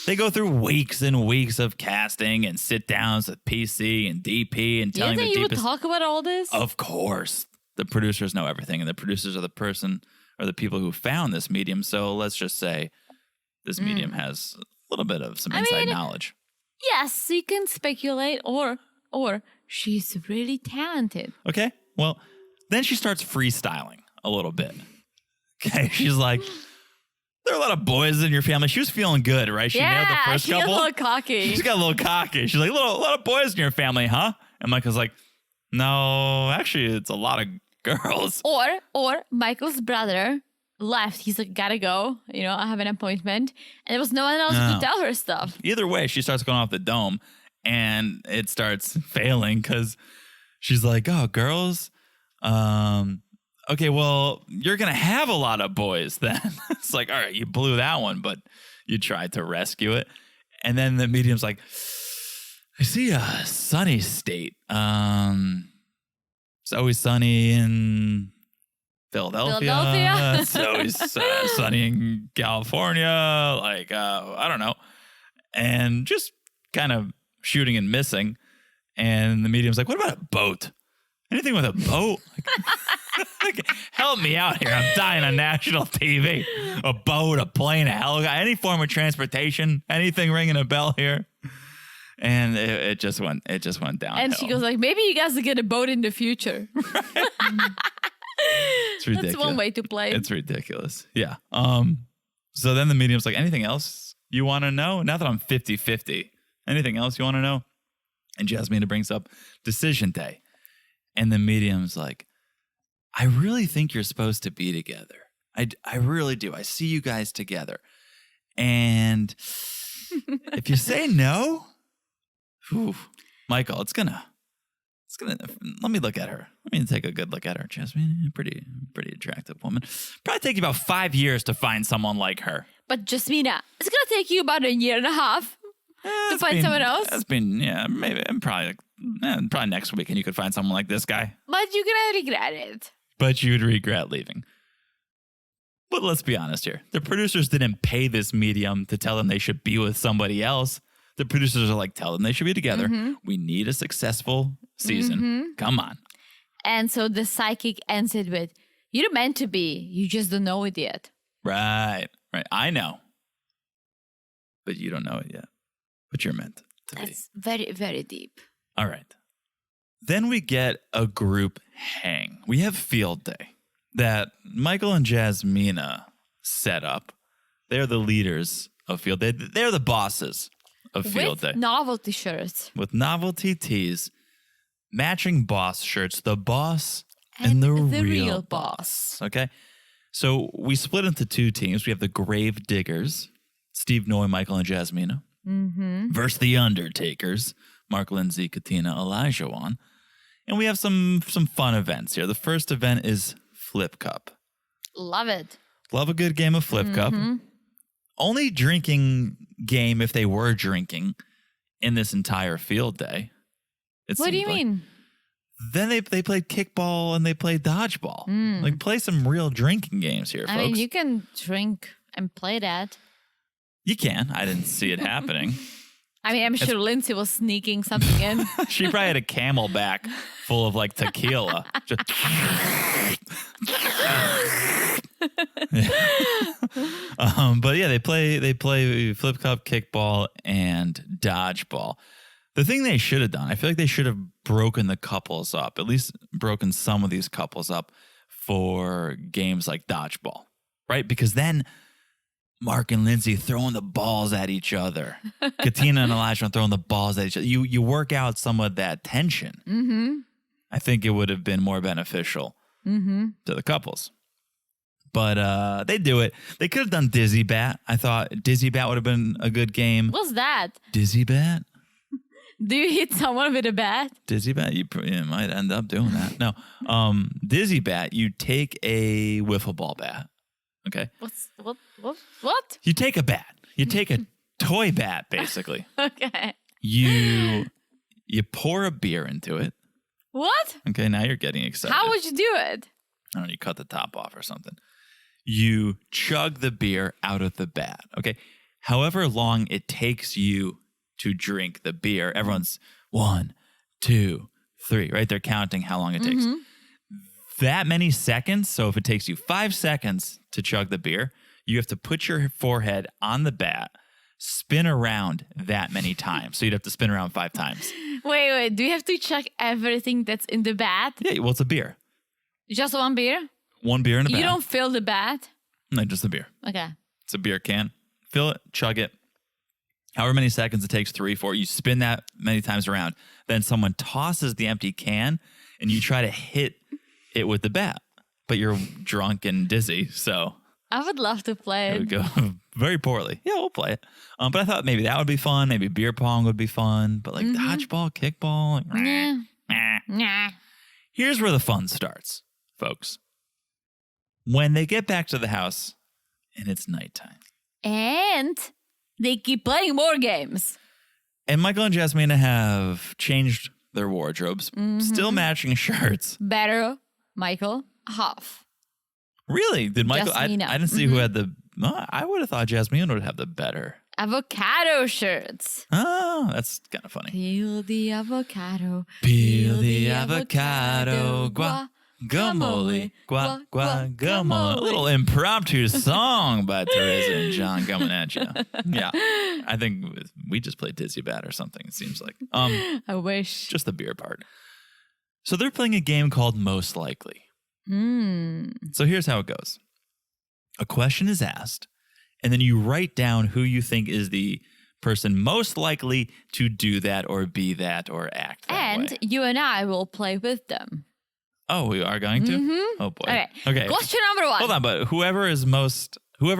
They go through weeks and weeks of casting and sit downs with PC and DP and Do you telling think the you would deepest. talk about all this? Of course, the producers know everything, and the producers are the person or the people who found this medium. So let's just say this medium has a little bit of some inside mean, knowledge. Yes, you can speculate, or she's really talented. Okay. Well, then she starts freestyling a little bit. Okay. She's like, there are a lot of boys in your family. She was feeling good, right? She nailed the first she couple. got a little cocky. She's got a little cocky. She's like, a lot of boys in your family, huh? And Michael's like, no, actually, it's a lot of girls. Or Michael's brother left. He's like, gotta go. I have an appointment. And there was no one else who could tell her stuff. Either way, she starts going off the dome and it starts failing because she's like, oh, girls, okay, well, you're going to have a lot of boys then. It's like, all right, you blew that one, but you tried to rescue it. And then the medium's like, I see a sunny state. It's always sunny in Philadelphia. It's always sunny in California. Like, I don't know. And just kind of shooting and missing. And the medium's like, what about a boat? Anything with a boat? Like, help me out here. I'm dying on national TV. A boat, a plane, a helicopter, any form of transportation, anything ringing a bell here. And it just went downhill. And she goes like, maybe you guys will get a boat in the future. It's ridiculous. That's one way to play. It's ridiculous. Yeah. So then the medium's like, anything else you want to know? Now that I'm 50-50, anything else you want to know? And Jasmina brings up decision day. And the medium's like, I really think you're supposed to be together. I really do. I see you guys together. And if you say no, whew, Michael, it's gonna, let me look at her. Let me take a good look at her. Jasmine, pretty attractive woman. Probably take you about 5 years to find someone like her. But Jasmina, it's going to take you about 1.5 years to find someone else. That's been, maybe, probably next week and you could find someone like this guy. But you're going to regret it. But you'd regret leaving. But let's be honest here. The producers didn't pay this medium to tell them they should be with somebody else. The producers are like, tell them they should be together. Mm-hmm. We need a successful season. Mm-hmm. Come on. And so the psychic ends it with, you're meant to be. You just don't know it yet. Right. I know. But you don't know it yet. But you're meant to be. That's very, very deep. All right. Then we get a group hang. We have field day that Michael and Jasmina set up. They're the leaders of field day. They're the bosses of field day. With novelty shirts. With novelty tees, matching boss shirts, the boss and the real boss. Okay? So we split into two teams. We have the Grave Diggers, Steve Noy, Michael, and Jasmina, versus the Undertakers, Mark, Lindsay, Katina, Elijah Wan. And we have some fun events here. The first event is Flip Cup. Love it. Love a good game of Flip Cup. Only drinking game if they were drinking in this entire field day. What do you mean? Then they played kickball and they played dodgeball. Like, play some real drinking games here, folks. I mean, you can drink and play that. You can. I didn't see it happening. I mean, I'm sure Lindsay was sneaking something in. She probably had a Camelback full of like tequila. Just but yeah, they play Flip Cup, kickball, and dodgeball. The thing they should have done, I feel like they should have broken the couples up, at least broken some of these couples up for games like dodgeball, right? Because then Mark and Lindsay throwing the balls at each other. Katina and Elijah throwing the balls at each other. You work out some of that tension. I think it would have been more beneficial to the couples. But they do it. They could have done Dizzy Bat. I thought Dizzy Bat would have been a good game. What's that? Dizzy Bat? Do you hit someone with a bat? Dizzy Bat? You might end up doing that. No. Dizzy Bat, you take a wiffle ball bat. Okay? What? You take a bat. You take a toy bat, basically. Okay. You pour a beer into it. What? Okay, now you're getting excited. How would you do it? I don't know, you cut the top off or something. You chug the beer out of the bat, okay? However long it takes you to drink the beer, everyone's 1, 2, 3, right? They're counting how long it takes. That many seconds, so if it takes you 5 seconds to chug the beer, you have to put your forehead on the bat, spin around that many times. So you'd have to spin around 5 times. Wait. Do you have to check everything that's in the bat? Yeah, well, it's a beer. Just one beer? One beer in a bat. You don't fill the bat? No, just a beer. Okay. It's a beer can. Fill it, chug it. However many seconds it takes, 3, 4, you spin that many times around. Then someone tosses the empty can and you try to hit it with the bat. But you're drunk and dizzy, so I would love to play It would it. go very poorly. Yeah, we'll play it. But I thought maybe that would be fun. Maybe beer pong would be fun. But like dodgeball, kickball, like, Yeah. meh. Nah. Here's where the fun starts, folks. When they get back to the house and it's nighttime. And they keep playing more games. And Michael and Jasmina have changed their wardrobes, still matching shirts. Better, Michael. Half. Really? Did Michael? I Jasmina. didn't see who had the. I would have thought Jasmina would have the better. Avocado shirts. Oh, that's kind of funny. Peel the avocado. Peel the avocado. Guacamole. Guacamole. A little impromptu song by Teresa and John coming at you. Yeah. I think we just played Dizzy Bat or something, it seems like. I wish. Just the beer part. So they're playing a game called Most Likely. So here's how it goes. A question is asked, and then you write down who you think is the person most likely to do that or be that or act that And way. you and I will play with them. Oh, we are going to? Oh, boy. Okay. Question number 1. Hold on, but whoever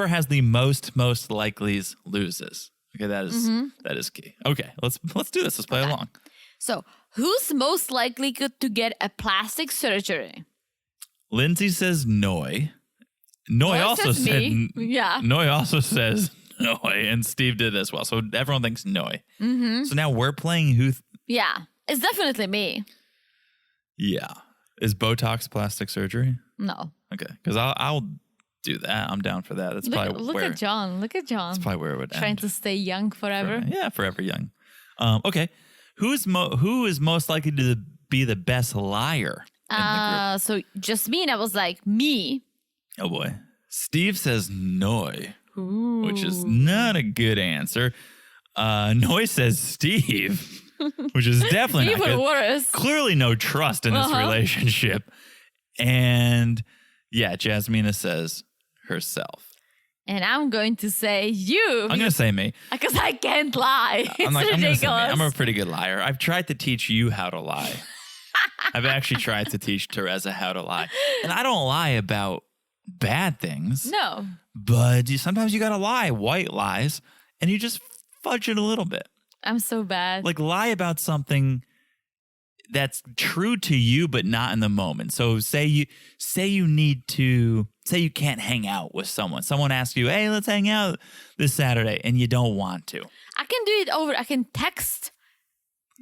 has the most likelies loses. Okay, that is key. Okay, let's do this. Let's play along. So, who's most likely to get a plastic surgery? Lindsay says Noi. Noi also says said me. Yeah. Noi also says Noi, and Steve did as well. So everyone thinks Noi. So now we're playing who. Yeah. It's definitely me. Yeah, is Botox plastic surgery? No. Okay, because I'll do that. I'm down for that. That's probably Look where. at John. Look at John. That's probably where it would Trying end. to stay young forever. Yeah, forever young. Okay, who is most likely to be the best liar in the group? So Jasmina was like, me. Oh boy, Steve says Noi, which is not a good answer. Noi says Steve, which is definitely not Even good. worse. Clearly no trust in this relationship. And yeah, Jasmina says herself. And I'm going to say you. I'm going to say me. Because I can't lie. It's I'm gonna say me. ridiculous. I'm a pretty good liar. I've tried to teach you how to lie. I've actually tried to teach Teresa how to lie. And I don't lie about bad things. No. But sometimes you got to lie, white lies, and you just fudge it a little bit. I'm so bad. Like lie about something that's true to you, but not in the moment. So say you can't hang out with someone. Someone asks you, hey, let's hang out this Saturday, and you don't want to. I can do it over. I can text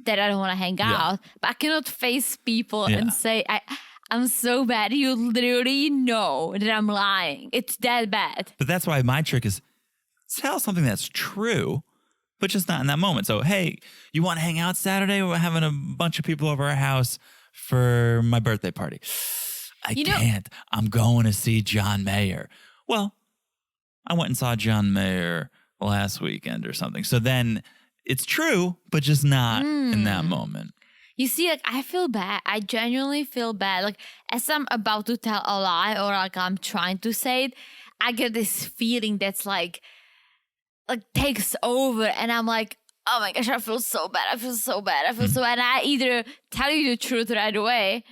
that I don't want to hang out, but I cannot face people and say, I'm so bad. You literally know that I'm lying. It's that bad. But that's why my trick is tell something that's true, but just not in that moment. So, hey, you want to hang out Saturday? We're having a bunch of people over our house for my birthday party. I can't. I'm going to see John Mayer. Well, I went and saw John Mayer last weekend or something. So then it's true, but just not in that moment. You see, like, I feel bad. I genuinely feel bad. Like, as I'm about to tell a lie or like I'm trying to say it, I get this feeling that's like takes over. And I'm like, oh my gosh, I feel so bad. I feel so bad. I feel so bad. And I either tell you the truth right away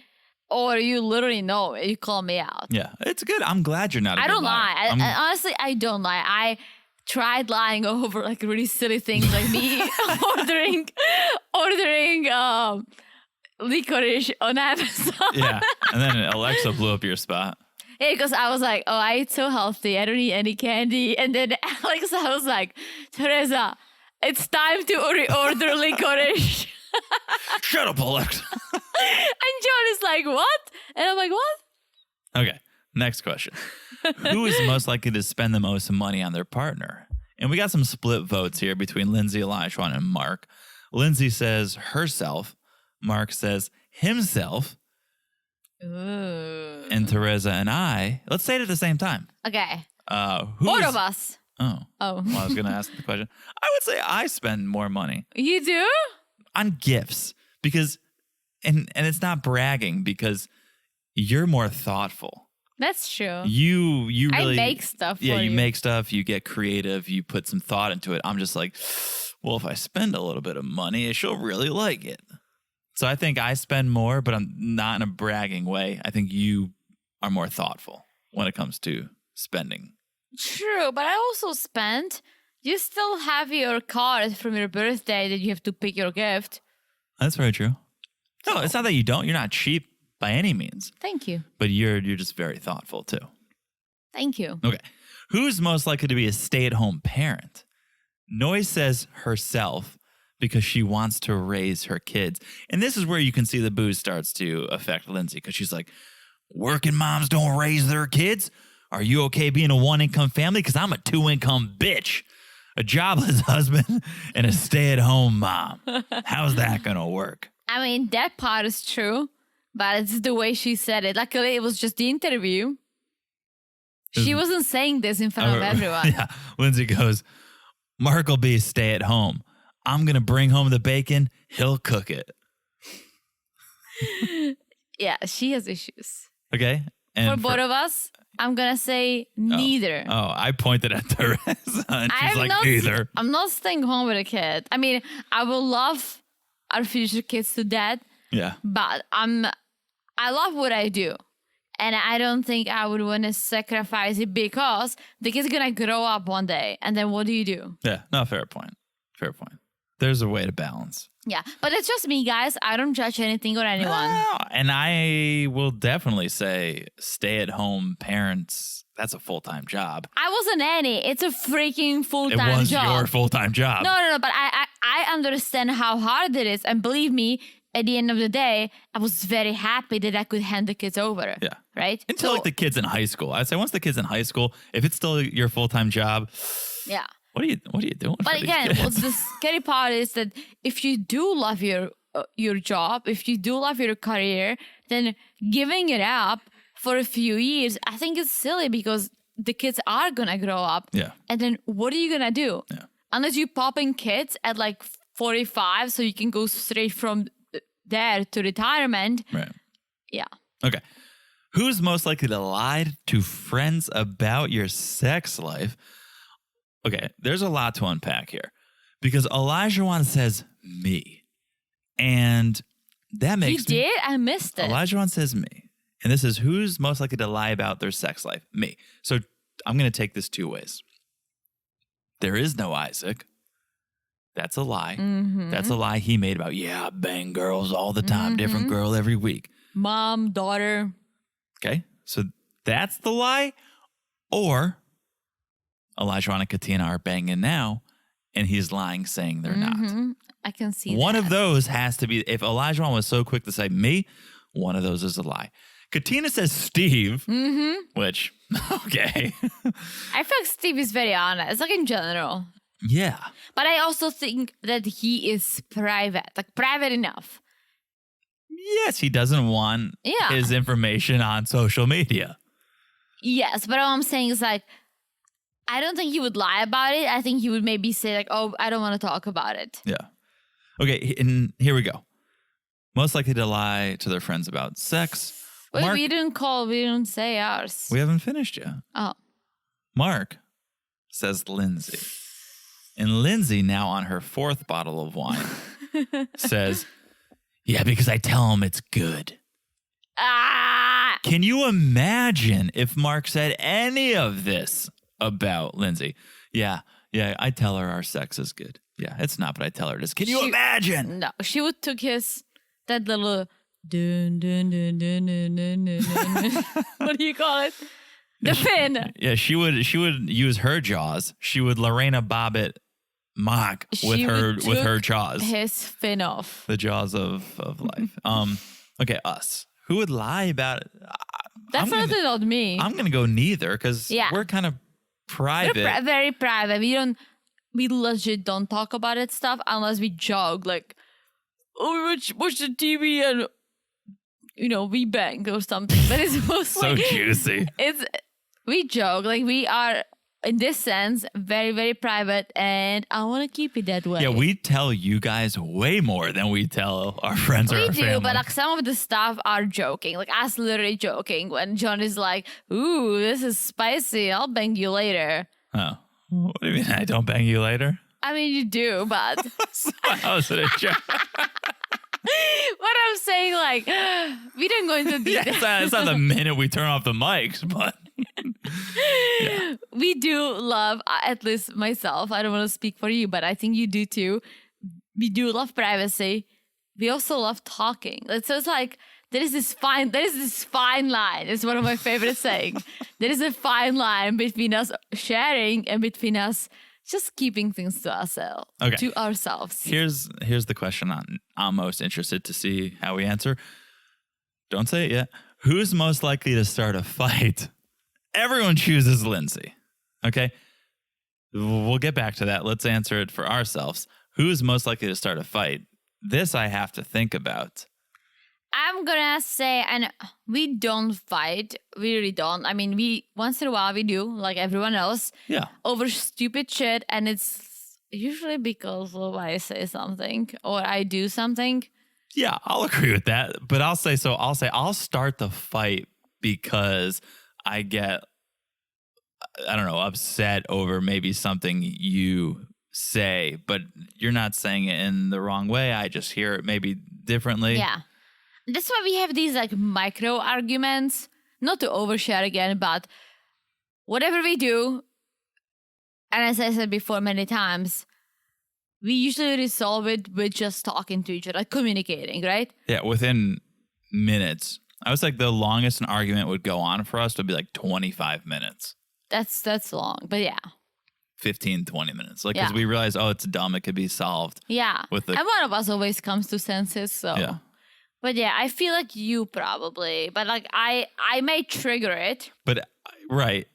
or you literally know it. You call me out. Yeah, it's good. I'm glad you're not a I good don't liar. lie. I honestly, I don't lie. I tried lying over like really silly things like me ordering licorice on Amazon. Yeah, and then Alexa blew up your spot. Yeah, because I was like, oh, I eat so healthy. I don't eat any candy. And then Alexa was like, Teresa, it's time to order licorice. Shut up, Alexa. And John is like, what? And I'm like, what? Okay, next question. Who is most likely to spend the most money on their partner? And we got some split votes here between Lindsay, Elijah, and Mark. Lindsay says herself. Mark says himself. Ooh. And Teresa and I, let's say it at the same time. Okay. Who Both is- of us. Oh. Oh. Well, I was going to ask the question. I would say I spend more money You do? on gifts because, and it's not bragging because you're more thoughtful. That's true. You really I make stuff for Yeah, you you. make stuff, you get creative, you put some thought into it. I'm just like, well, if I spend a little bit of money, she'll really like it. So I think I spend more, but I'm not in a bragging way. I think you are more thoughtful when it comes to spending True, but I also spent. You still have your card from your birthday that you have to pick your gift. That's very true. No, it's not that you don't. You're not cheap by any means. Thank you. But you're just very thoughtful too. Thank you. Okay. Who's most likely to be a stay-at-home parent? Noi says herself because she wants to raise her kids. And this is where you can see the booze starts to affect Lindsay because she's like, working moms don't raise their kids. Are you okay being a one-income family? Because I'm a two-income bitch. A jobless husband and a stay-at-home mom. How's that going to work? I mean, that part is true, but it's the way she said it. Luckily, it was just the interview. She wasn't saying this in front of everyone. Yeah. Lindsay goes, Mark will be stay-at-home. I'm going to bring home the bacon. He'll cook it. Yeah, she has issues. Okay. And For both of us, I'm going to say neither. Oh, I pointed at Teresa and she's like, neither. I'm not staying home with a kid. I mean, I will love our future kids to death. Yeah. But I love what I do. And I don't think I would want to sacrifice it because the kid's going to grow up one day. And then what do you do? Yeah. No, fair point. Fair point. There's a way to balance. Yeah. But it's just me, guys. I don't judge anything or anyone. No, and I will definitely say stay-at-home parents, that's a full-time job. I was a nanny. It's a freaking full-time job. It was your full-time job. No. But I understand how hard it is. And believe me, at the end of the day, I was very happy that I could hand the kids over. Yeah. Right? Until like the kids in high school. I'd say once the kids in high school, if it's still your full-time job, yeah. What are you doing? But again, what's the scary part is that if you do love your job, if you do love your career, then giving it up for a few years, I think it's silly because the kids are gonna grow up. Yeah. And then what are you gonna do? Yeah. Unless you pop in kids at like 45, so you can go straight from there to retirement. Right. Yeah. Okay. Who's most likely to lie to friends about your sex life? Okay, there's a lot to unpack here because Elijah says me. And that makes He did? I missed it. Elijah says me. And this is who's most likely to lie about their sex life? Me. So I'm going to take this two ways. There is no Isaac. That's a lie. Mm-hmm. That's a lie he made about, I bang girls all the time, different girl every week. Mom, daughter. Okay, so that's the lie. Or Elijah and Katina are banging now, and he's lying saying they're not. I can see One of those has to be, if Elijah was so quick to say me, one of those is a lie. Katina says Steve, which, okay. I feel like Steve is very honest, like in general. Yeah. But I also think that he is private, like private enough. Yes, he doesn't want his information on social media. Yes, but all I'm saying is like, I don't think he would lie about it. I think he would maybe say like, oh, I don't want to talk about it. Yeah. Okay, and here we go. Most likely to lie to their friends about sex. Wait, Mark, we didn't say ours. we haven't finished yet. Oh. Mark says Lindsay. And Lindsay, now on her fourth bottle of wine, says, yeah, because I tell him it's good. Ah! Can you imagine if Mark said any of this about Lindsay? Yeah, I tell her our sex is good. Yeah, it's not, but I tell her it is. Can you imagine? No, she would took that little dun dun dun dun dun dun dun dun. What do you call it? The fin. Yeah, she would use her jaws. She would Lorena Bobbitt mock with her jaws. His fin off. The jaws of life. Okay, us. Who would lie about it? Definitely not me. I'm gonna go neither because we're kind of private. We're very private. We legit don't talk about it stuff unless we joke like, oh, we watch the TV and we bang or something. But it's mostly so juicy. We joke like we are in this sense very very private, and I want to keep it that way. Yeah, we tell you guys way more than we tell our friends or our family. We do, but like some of the stuff are joking, like us literally joking when John is like, "Ooh, this is spicy. I'll bang you later." Oh. What do you mean I don't bang you later? I mean, you do, but... How is it a joke? What I'm saying, like, we didn't go into detail. It's not the minute we turn off the mics, but We do love, at least myself, I don't want to speak for you, but I think you do too. We do love privacy. We also love talking. So it's like there is this fine line. It's one of my favorite sayings. There is a fine line between us sharing and between us just keeping things to ourselves. Okay. To ourselves. Here's the question I'm most interested to see how we answer. Don't say it yet. Who's most likely to start a fight? Everyone chooses Lindsay. Okay? We'll get back to that. Let's answer it for ourselves. Who's most likely to start a fight? This I have to think about. I'm gonna say, and we don't fight. We really don't. I mean, we once in a while we do, like everyone else. Yeah. Over stupid shit, and it's usually because of I say something or I do something. Yeah, I'll agree with that. But I'll say I'll start the fight because I get, I don't know, upset over maybe something you say, but you're not saying it in the wrong way. I just hear it maybe differently. Yeah. That's why we have these like micro arguments, not to overshare again, but whatever we do, and as I said before many times, we usually resolve it with just talking to each other, like communicating, right? Yeah, within minutes. I was like the longest an argument would go on for us would be like 25 minutes. That's long, but yeah. 15, 20 minutes. Like, because we realize, oh, it's dumb. It could be solved. Yeah. And one of us always comes to senses, so. Yeah. But yeah, I feel like you probably, but like I may trigger it. But, right.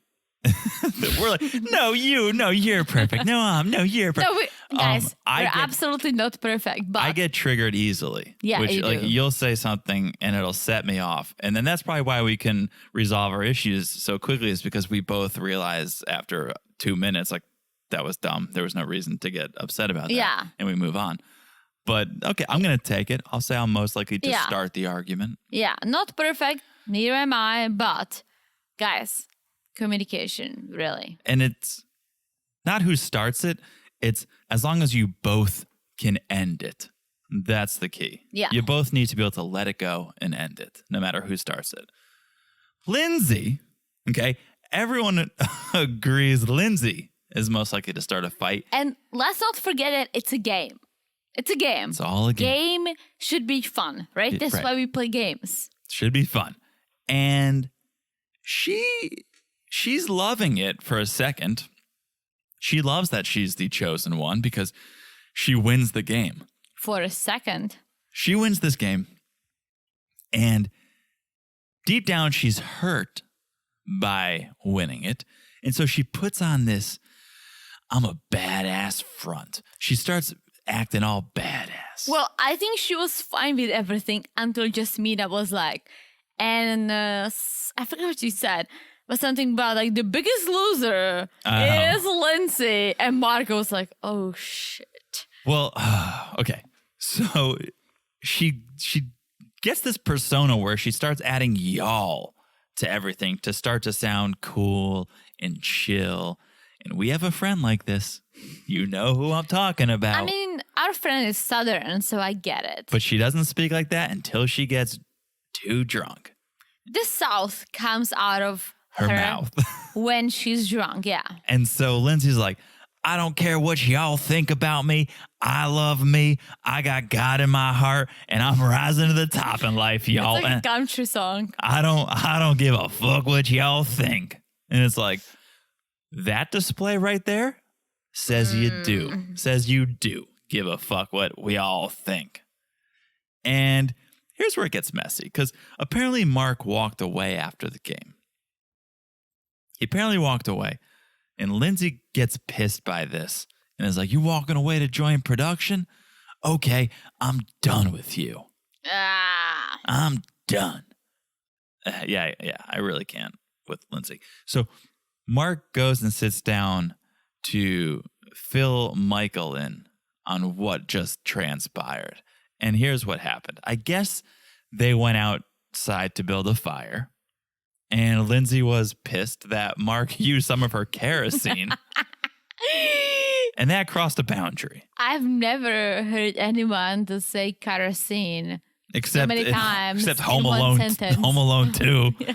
We're like, no, you're perfect. No, you're perfect. No, guys, we're absolutely not perfect. But I get triggered easily. Yeah, which, you like, do. you'll say something and it'll set me off. And then that's probably why we can resolve our issues so quickly, is because we both realize after 2 minutes, like, that was dumb. There was no reason to get upset about that. Yeah. And we move on. But, okay, I'm going to take it. I'll say I'm most likely to start the argument. Yeah, not perfect. Neither am I. But, guys, communication, really. And it's not who starts it. It's as long as you both can end it. That's the key. Yeah. You both need to be able to let it go and end it, no matter who starts it. Lindsay, okay, everyone agrees Lindsay is most likely to start a fight. And let's not forget that it's a game. It's a game. It's all a game. Game should be fun, right? That's right. why we play games. Should be fun. And she's loving it for a second. She loves that she's the chosen one because she wins the game. For a second. She wins this game. And deep down, she's hurt by winning it. And so she puts on this, I'm a badass front. She starts acting all badass. Well, I think she was fine with everything until Jasmina was like, and I forgot what she said, but something about like the biggest loser is Lindsay. And Marco was like, oh shit. Well, okay. So she gets this persona where she starts adding y'all to everything to start to sound cool and chill. And we have a friend like this. You know who I'm talking about. I mean, our friend is Southern, so I get it. But she doesn't speak like that until she gets too drunk. The South comes out of Her mouth. when she's drunk, yeah. And so Lindsay's like, I don't care what y'all think about me. I love me. I got God in my heart, and I'm rising to the top in life, y'all. It's like a country song. I don't give a fuck what y'all think. And it's like, that display right there says you do. Says you do give a fuck what we all think. And here's where it gets messy, because apparently Mark walked away after the game. He apparently walked away. And Lindsay gets pissed by this and is like, you walking away to join production? Okay, I'm done with you. I'm done. Yeah, I really can't with Lindsay. So Mark goes and sits down to fill Michael in on what just transpired. And here's what happened. I guess they went outside to build a fire. And Lindsay was pissed that Mark used some of her kerosene. And that crossed a boundary. I've never heard anyone to say kerosene Except so many times. Except in Home one Alone, sentence. Home Alone 2. Yeah.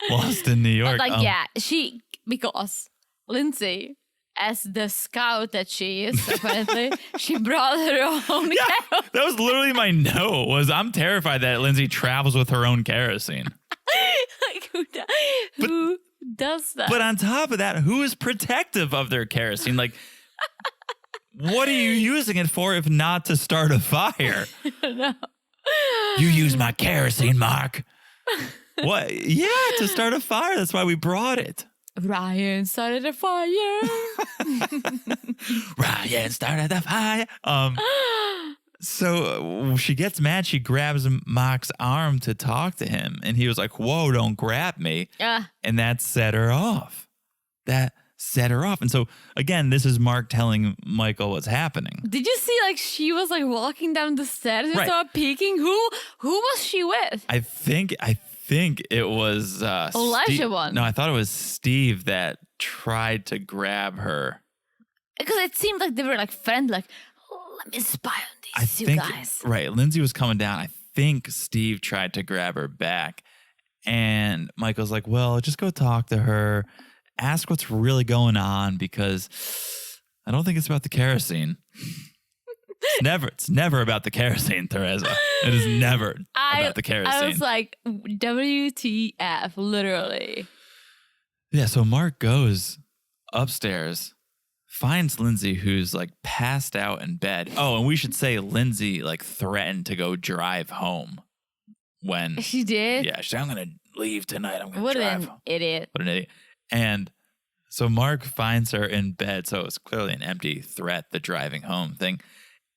Lost in New York. But because Lindsay, as the scout that she is, apparently, she brought her own Yeah, that was literally my note. I'm terrified that Lindsay travels with her own kerosene. Like, who does that? But on top of that, who is protective of their kerosene? Like, what are you using it for if not to start a fire? No. You use my kerosene, Mark. What? Yeah, to start a fire. That's why we brought it. Ryan started a fire. Ryan started the fire. So she gets mad. She grabs Mark's arm to talk to him. And he was like, whoa, don't grab me. And that set her off. And so, again, this is Mark telling Michael what's happening. Did you see, like, she was, like, walking down the stairs and Right. started peeking? Who was she with? I think it was Elijah one. No, I thought it was Steve that tried to grab her. Because it seemed like they were, like, friends, like, oh, let me spy on these two guys. Right. Lindsay was coming down. I think Steve tried to grab her back. And Michael's like, well, just go talk to her. Ask what's really going on because I don't think it's about the kerosene. It's never about the kerosene, Teresa. It is never about the kerosene. I was like, WTF, literally. Yeah, so Mark goes upstairs, finds Lindsay, who's like passed out in bed. Oh, and we should say Lindsay like threatened to go drive home when She did? Yeah, she said, I'm gonna leave tonight. I'm gonna What drive an home. idiot. What an idiot. And so Mark finds her in bed. So it was clearly an empty threat, the driving home thing.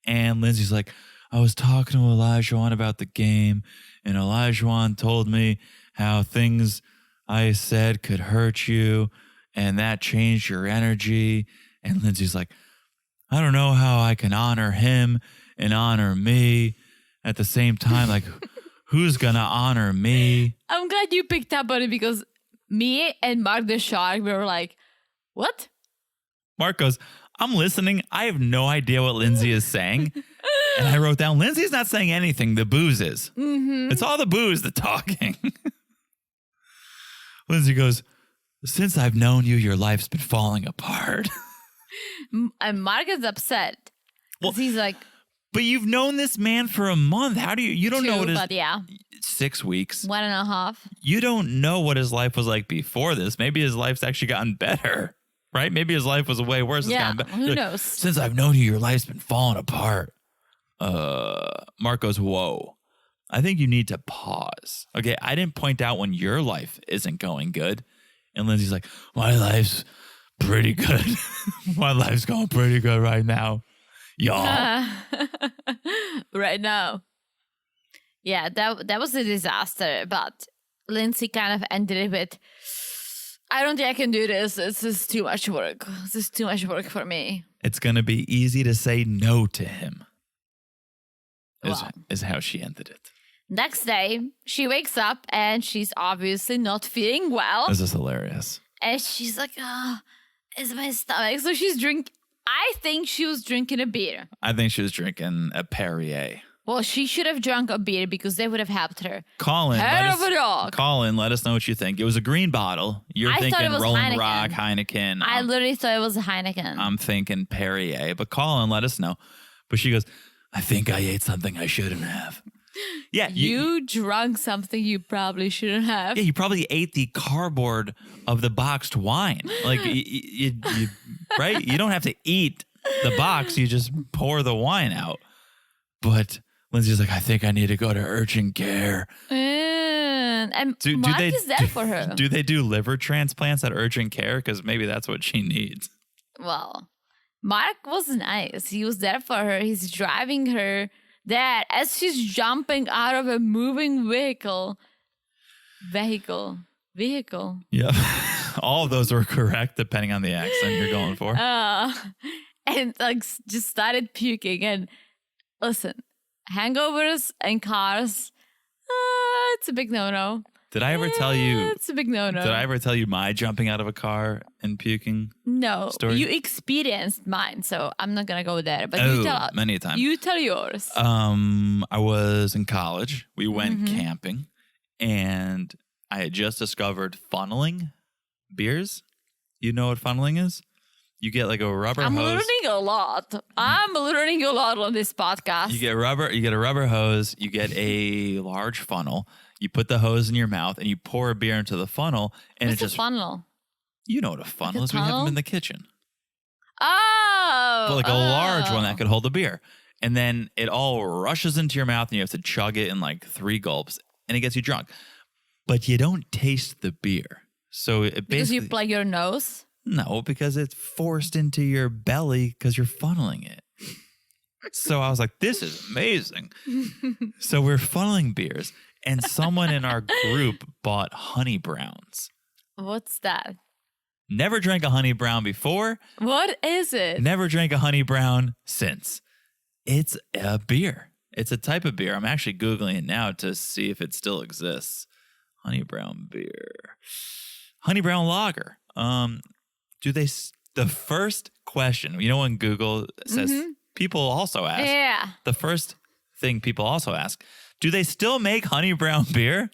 And Lindsay's like, I was talking to Elijah about the game, and Elijah told me how things I said could hurt you, and that changed your energy. And Lindsay's like, I don't know how I can honor him and honor me at the same time. Like, who's going to honor me? I'm glad you picked up on it because me and Mark the Shark, we were like, what? Mark goes, I'm listening. I have no idea what Lindsay is saying. And I wrote down, Lindsay's not saying anything. The booze is. Mm-hmm. It's all the booze, the talking. Lindsay goes, since I've known you, your life's been falling apart. And Mark is upset. Well, He's like, but you've known this man for a month. How do you don't know what his but yeah, 6 weeks. 1.5. You don't know what his life was like before this. Maybe his life's actually gotten better, right? Maybe his life was way worse. It's Yeah, gotten better. who Like, knows? Since I've known you, your life's been falling apart. Mark goes, whoa. I think you need to pause. Okay, I didn't point out when your life isn't going good. And Lindsay's like, my life's pretty good. My life's going pretty good right now. Y'all. Right now. Yeah, that was a disaster. But Lindsay kind of ended it with, I don't think I can do this. This is too much work. This is too much work for me. It's going to be easy to say no to him. Wow. Is how she ended it. Next day, she wakes up and she's obviously not feeling well. This is hilarious. And she's like, oh, it's my stomach. So I think she was drinking a beer. I think she was drinking a Perrier. Well, she should have drunk a beer because they would have helped her. Colin, Head of a dog. Colin, let us know what you think. It was a green bottle. You're I thought thinking it was Rolling Heineken. Rock, Heineken. I literally thought it was a Heineken. I'm thinking Perrier. But Colin, let us know. But she goes, I think I ate something I shouldn't have. Yeah, you drank something you probably shouldn't have. Yeah, you probably ate the cardboard of the boxed wine. Like, you right? You don't have to eat the box. You just pour the wine out. But Lindsay's like, I think I need to go to urgent care. And Mark is there for her. Do they do liver transplants at urgent care? Because maybe that's what she needs. Well, Mark was nice. He was there for her. He's driving her there as she's jumping out of a moving vehicle. Yeah. All of those were correct depending on the accent you're going for. And like just started puking. And listen, hangovers and cars, it's a big no-no. Did I ever tell you? It's a big no-no. Did I ever tell you my jumping out of a car and puking? No, story? you experienced mine, so I'm not gonna go there. But you tell many a time. You tell yours. I was in college. We went camping, and I had just discovered funneling beers. You know what funneling is? You get like a rubber I'm hose. learning a lot. I'm learning a lot on this podcast. You get a rubber hose, you get a large funnel, you put the hose in your mouth and you pour a beer into the funnel and What's it a just funnel? You know what a funnel a is. We have them tunnel? in the kitchen. Oh. But like a large one that could hold a beer. And then it all rushes into your mouth and you have to chug it in like 3 gulps and it gets you drunk. But you don't taste the beer. So it Because basically you plug your nose? No, because it's forced into your belly because you're funneling it. So I was like, this is amazing. So we're funneling beers, and someone in our group bought honey browns. What's that? Never drank a honey brown before. What is it? Never drank a honey brown since. It's a beer. It's a type of beer. I'm actually Googling it now to see if it still exists. Honey brown beer. Honey brown lager. The first question, you know, when Google says people also ask, Yeah. the first thing people also ask, do they still make honey brown beer?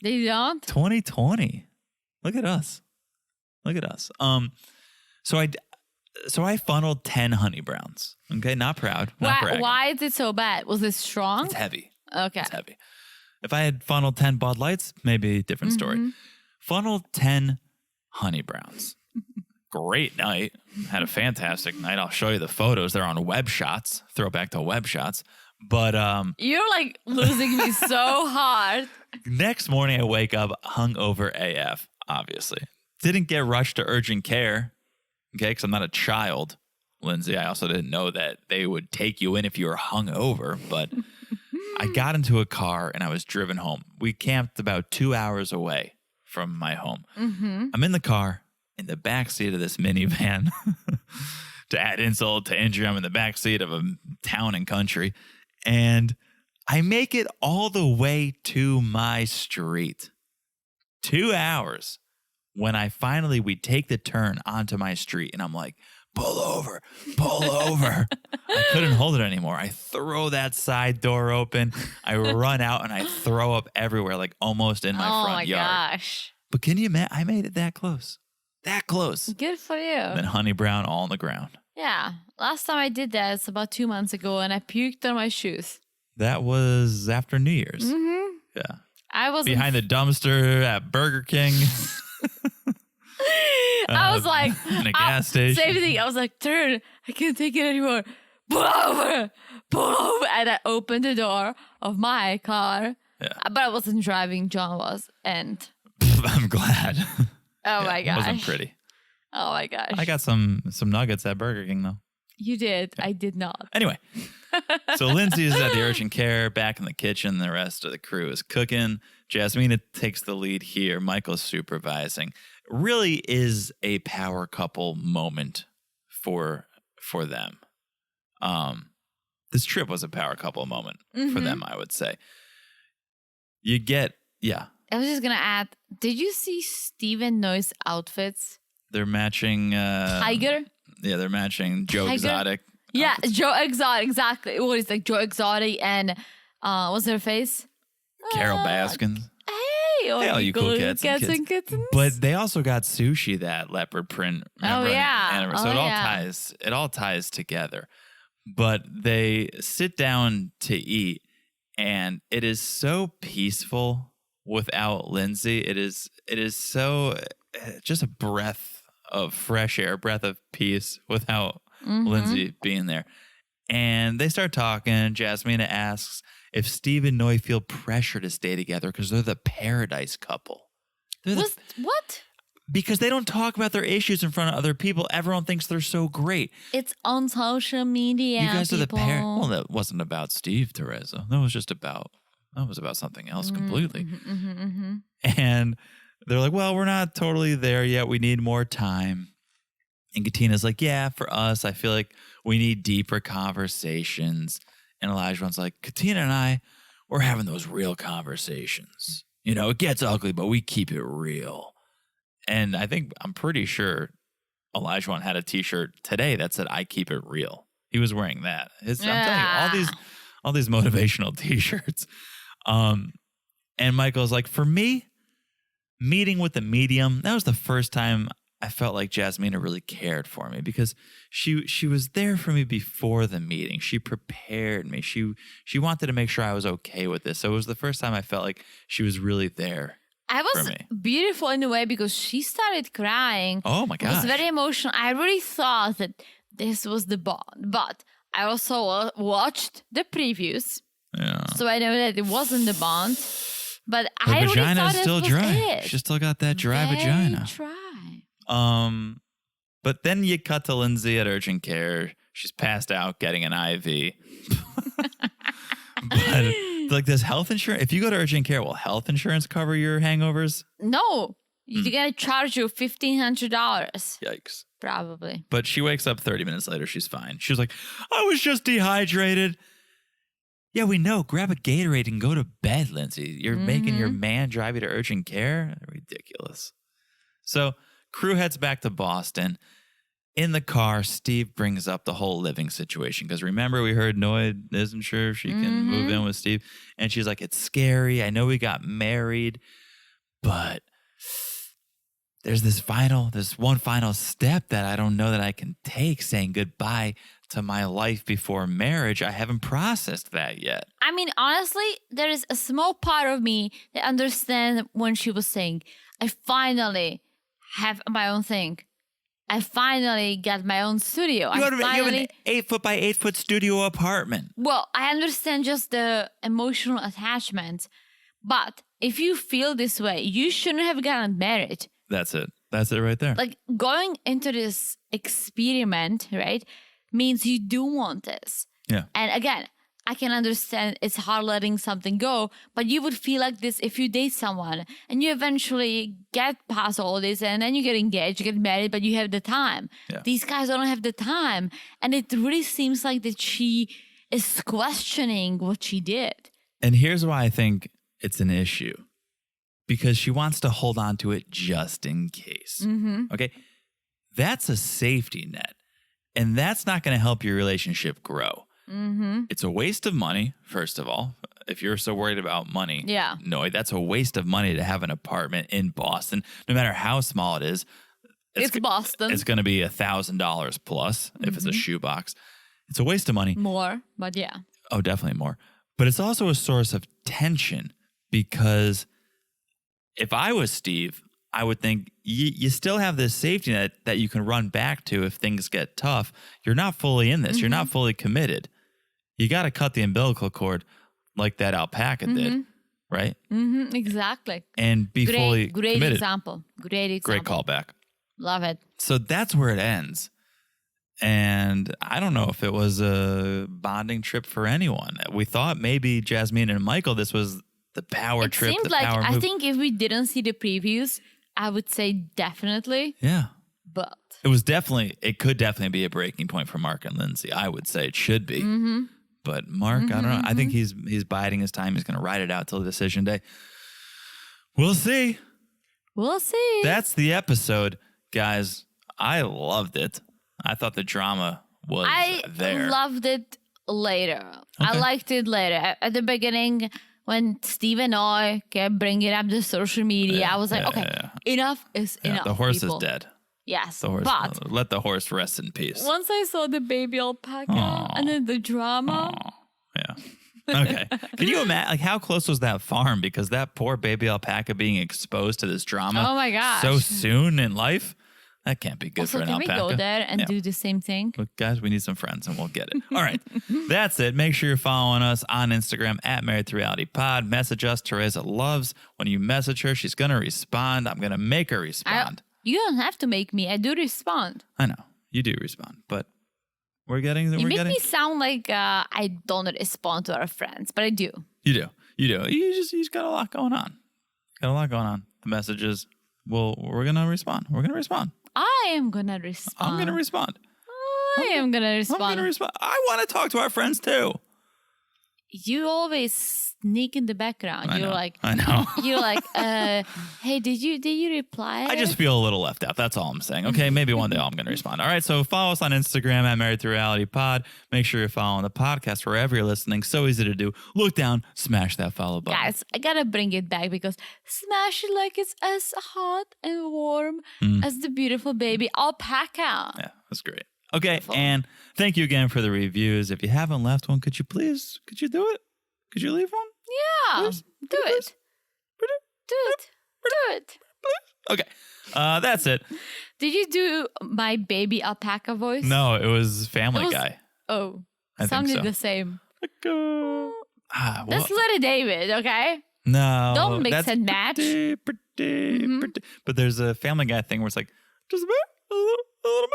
They don't? 2020. Look at us. So I funneled 10 honey browns. Okay, not proud. Not bragging. Why is it so bad? Was it strong? It's heavy. Okay. It's heavy. If I had funneled 10 Bud Lights, maybe a different story. Funneled 10 honey browns. Great night. Had a fantastic night. I'll show you the photos. They're on Web Shots. Throwback to Web Shots. But You're like losing me so hard. next morning I wake up hungover AF, obviously. Didn't get rushed to urgent care, okay, because I'm not a child, Lindsay. I also didn't know that they would take you in if you were hungover, but I got into a car and I was driven home. We camped about 2 hours away from my home. I'm in the car in the backseat of this minivan. To add insult to injury, I'm in the backseat of a town and country. And I make it all the way to my street. 2 hours. When we take the turn onto my street and I'm like, pull over. I couldn't hold it anymore. I throw that side door open. I run out and I throw up everywhere, like almost in my front yard. Oh my gosh. But can you imagine? I made it that close. That close. Good for you. Then honey brown all on the ground. Yeah. Last time I did that, it's about 2 months ago, and I puked on my shoes. That was after New Year's. Yeah. I was Behind the dumpster at Burger King. I was like, in a gas station. Same thing. I was like, turn. I can't take it anymore. Pull over. And I opened the door of my car. Yeah. But I wasn't driving. John was. And I'm glad. oh my It gosh. wasn't pretty. Oh my gosh. I got some nuggets at Burger King though. You did. I did not. Anyway, so Lindsay's at the urgent care, back in the kitchen. The rest of the crew is cooking. Jasmina takes the lead here. Michael's supervising. Really is a power couple moment for them. This trip was a power couple moment for them, I would say. I was just going to add, did you see Steven Noy's outfits? They're matching. Tiger? Yeah, they're matching Joe Tiger? Exotic. Yeah, outfits. Joe Exotic, exactly. What is like Joe Exotic and what's her face? Carol Baskins. Hey, All you cool cats and and kittens. But they also got sushi, that leopard print. Remember, yeah. So Oh, it all ties together. But they sit down to eat, and it is so peaceful without Lindsay. It is so just a breath of fresh air, breath of peace without Lindsay being there. And they start talking. Jasmina asks if Steve and Noy feel pressure to stay together because they're the paradise couple. What? Because they don't talk about their issues in front of other people. Everyone thinks they're so great. It's on social media. You guys are the people. Well, that wasn't about Steve, Teresa. That was about something else completely. And they're like, well, we're not totally there yet. We need more time. And Katina's like, yeah, for us, I feel like we need deeper conversations. And Elijah's like, Katina and I, we're having those real conversations. You know, it gets ugly, but we keep it real. And I'm pretty sure Elijah had a t-shirt today that said, I keep it real. He was wearing that. I'm telling you, all these motivational t-shirts. And Michael's like, for me, meeting with the medium, that was the first time I felt like Jasmina really cared for me because she was there for me before the meeting. She prepared me. She wanted to make sure I was okay with this. So it was the first time I felt like she was really there. I was beautiful in a way because she started crying. Oh my gosh. It was very emotional. I really thought that this was the bond. But I also watched the previews. Yeah. So I know that it wasn't the bond. But Her I really vagina thought is still it was dry. it. She's still got that dry Very vagina. dry. But then you cut to Lindsay at urgent care. She's passed out getting an IV. But like, does health insurance, if you go to urgent care, will health insurance cover your hangovers? No. You're going to charge you $1,500. Yikes. Probably. But she wakes up 30 minutes later. She's fine. She was like, I was just dehydrated. Yeah, we know. Grab a Gatorade and go to bed, Lindsay. You're making your man drive you to urgent care? Ridiculous. So crew heads back to Boston. In the car, Steve brings up the whole living situation. Because remember, we heard Noid isn't sure if she can move in with Steve. And she's like, it's scary. I know we got married. But there's this one final step that I don't know that I can take, saying goodbye to my life before marriage. I haven't processed that yet. I mean, honestly, there is a small part of me that understands when she was saying, I finally have my own thing. I finally got my own studio. You have an 8 foot by 8 foot studio apartment. Well, I understand just the emotional attachment. But if you feel this way, you shouldn't have gotten married. That's it. That's it right there. Like going into this experiment, right, means you do want this. Yeah. And again, I can understand it's hard letting something go, but you would feel like this if you date someone and you eventually get past all this and then you get engaged, you get married, but you have the time. Yeah. These guys don't have the time. And it really seems like that she is questioning what she did. And here's why I think it's an issue. Because she wants to hold on to it just in case. Okay? That's a safety net. And that's not going to help your relationship grow. It's a waste of money, first of all. If you're so worried about money, no, that's a waste of money to have an apartment in Boston, no matter how small it is. It's Boston. It's going to be $1,000 plus if it's a shoebox. It's a waste of money. More, but yeah. Oh, definitely more. But it's also a source of tension because if I was Steve, I would think you still have this safety net that you can run back to if things get tough. You're not fully in this. You're not fully committed. You got to cut the umbilical cord like that alpaca did, right? Exactly. And be fully great committed. Example. Great example. Great callback. Love it. So that's where it ends. And I don't know if it was a bonding trip for anyone. We thought maybe Jasmine and Michael, this was the power trip. It seems like, I think if we didn't see the previews, I would say definitely. Yeah. But it could definitely be a breaking point for Mark and Lindsay. I would say it should be. But Mark, I don't know. I think he's biding his time. He's going to ride it out till decision day. We'll see. We'll see. That's the episode, guys. I loved it. I thought the drama was there. I loved it later. Okay. I liked it later. At the beginning, when Steve and I kept bringing up the social media, I was like, enough is enough. The horse people. is dead. Yes, The horse, but let the horse rest in peace. once I saw the baby alpaca and then the drama. Yeah. Okay. Can you imagine, like, how close was that farm? Because that poor baby alpaca being exposed to this drama. Oh my gosh. So soon in life, that can't be good Also, for an can alpaca. we go there and do the same thing? Look, guys, we need some friends and we'll get it. All right. That's it. Make sure you're following us on Instagram at Married to Reality Pod. Message us. Teresa loves when you message her. She's going to respond. I'm going to make her respond. You don't have to make me. I do respond. I know. You do respond. But we're getting... You make me sound like I don't respond to our friends, but I do. You do. You just got a lot going on. The messages, we're going to respond. We're going to respond. I am going to respond. I'm going to respond. I am going to respond. I'm going to respond. I want to talk to our friends too. you always sneak in the background. I You're know. like, I know. you're like, hey, did you reply? I just feel a little left out. That's all I'm saying. Okay, maybe one day I'm going to respond. All right, so follow us on Instagram at Married to Reality Pod. Make sure you're following the podcast wherever you're listening. So easy to do. Look down, smash that follow button. Guys, I gotta bring it back because smash it like it's as hot and warm as the beautiful baby alpaca. Yeah, that's great. Okay, and thank you again for the reviews. If you haven't left one, could you do it? Could you leave one? Yeah, Please? do it. Do it. Okay, that's it. Did you do my baby alpaca voice? No, it was Family It was- Guy. Oh, I think sounded so. the same. Well, That's Larry David, okay? no, Don't mix that's and match. pretty. But there's a Family Guy thing where it's like just a bit, a little bit.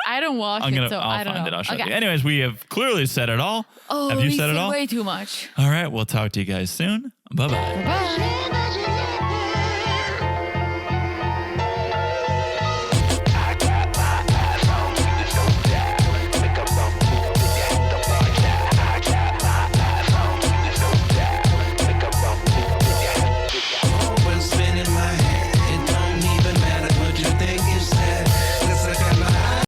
I don't watch I'll it, so find I don't know. it. I'll show Okay. you. Anyways, we have clearly said it all. Oh, have you we said it all? way too much. All right, we'll talk to you guys soon. Bye bye. Bye.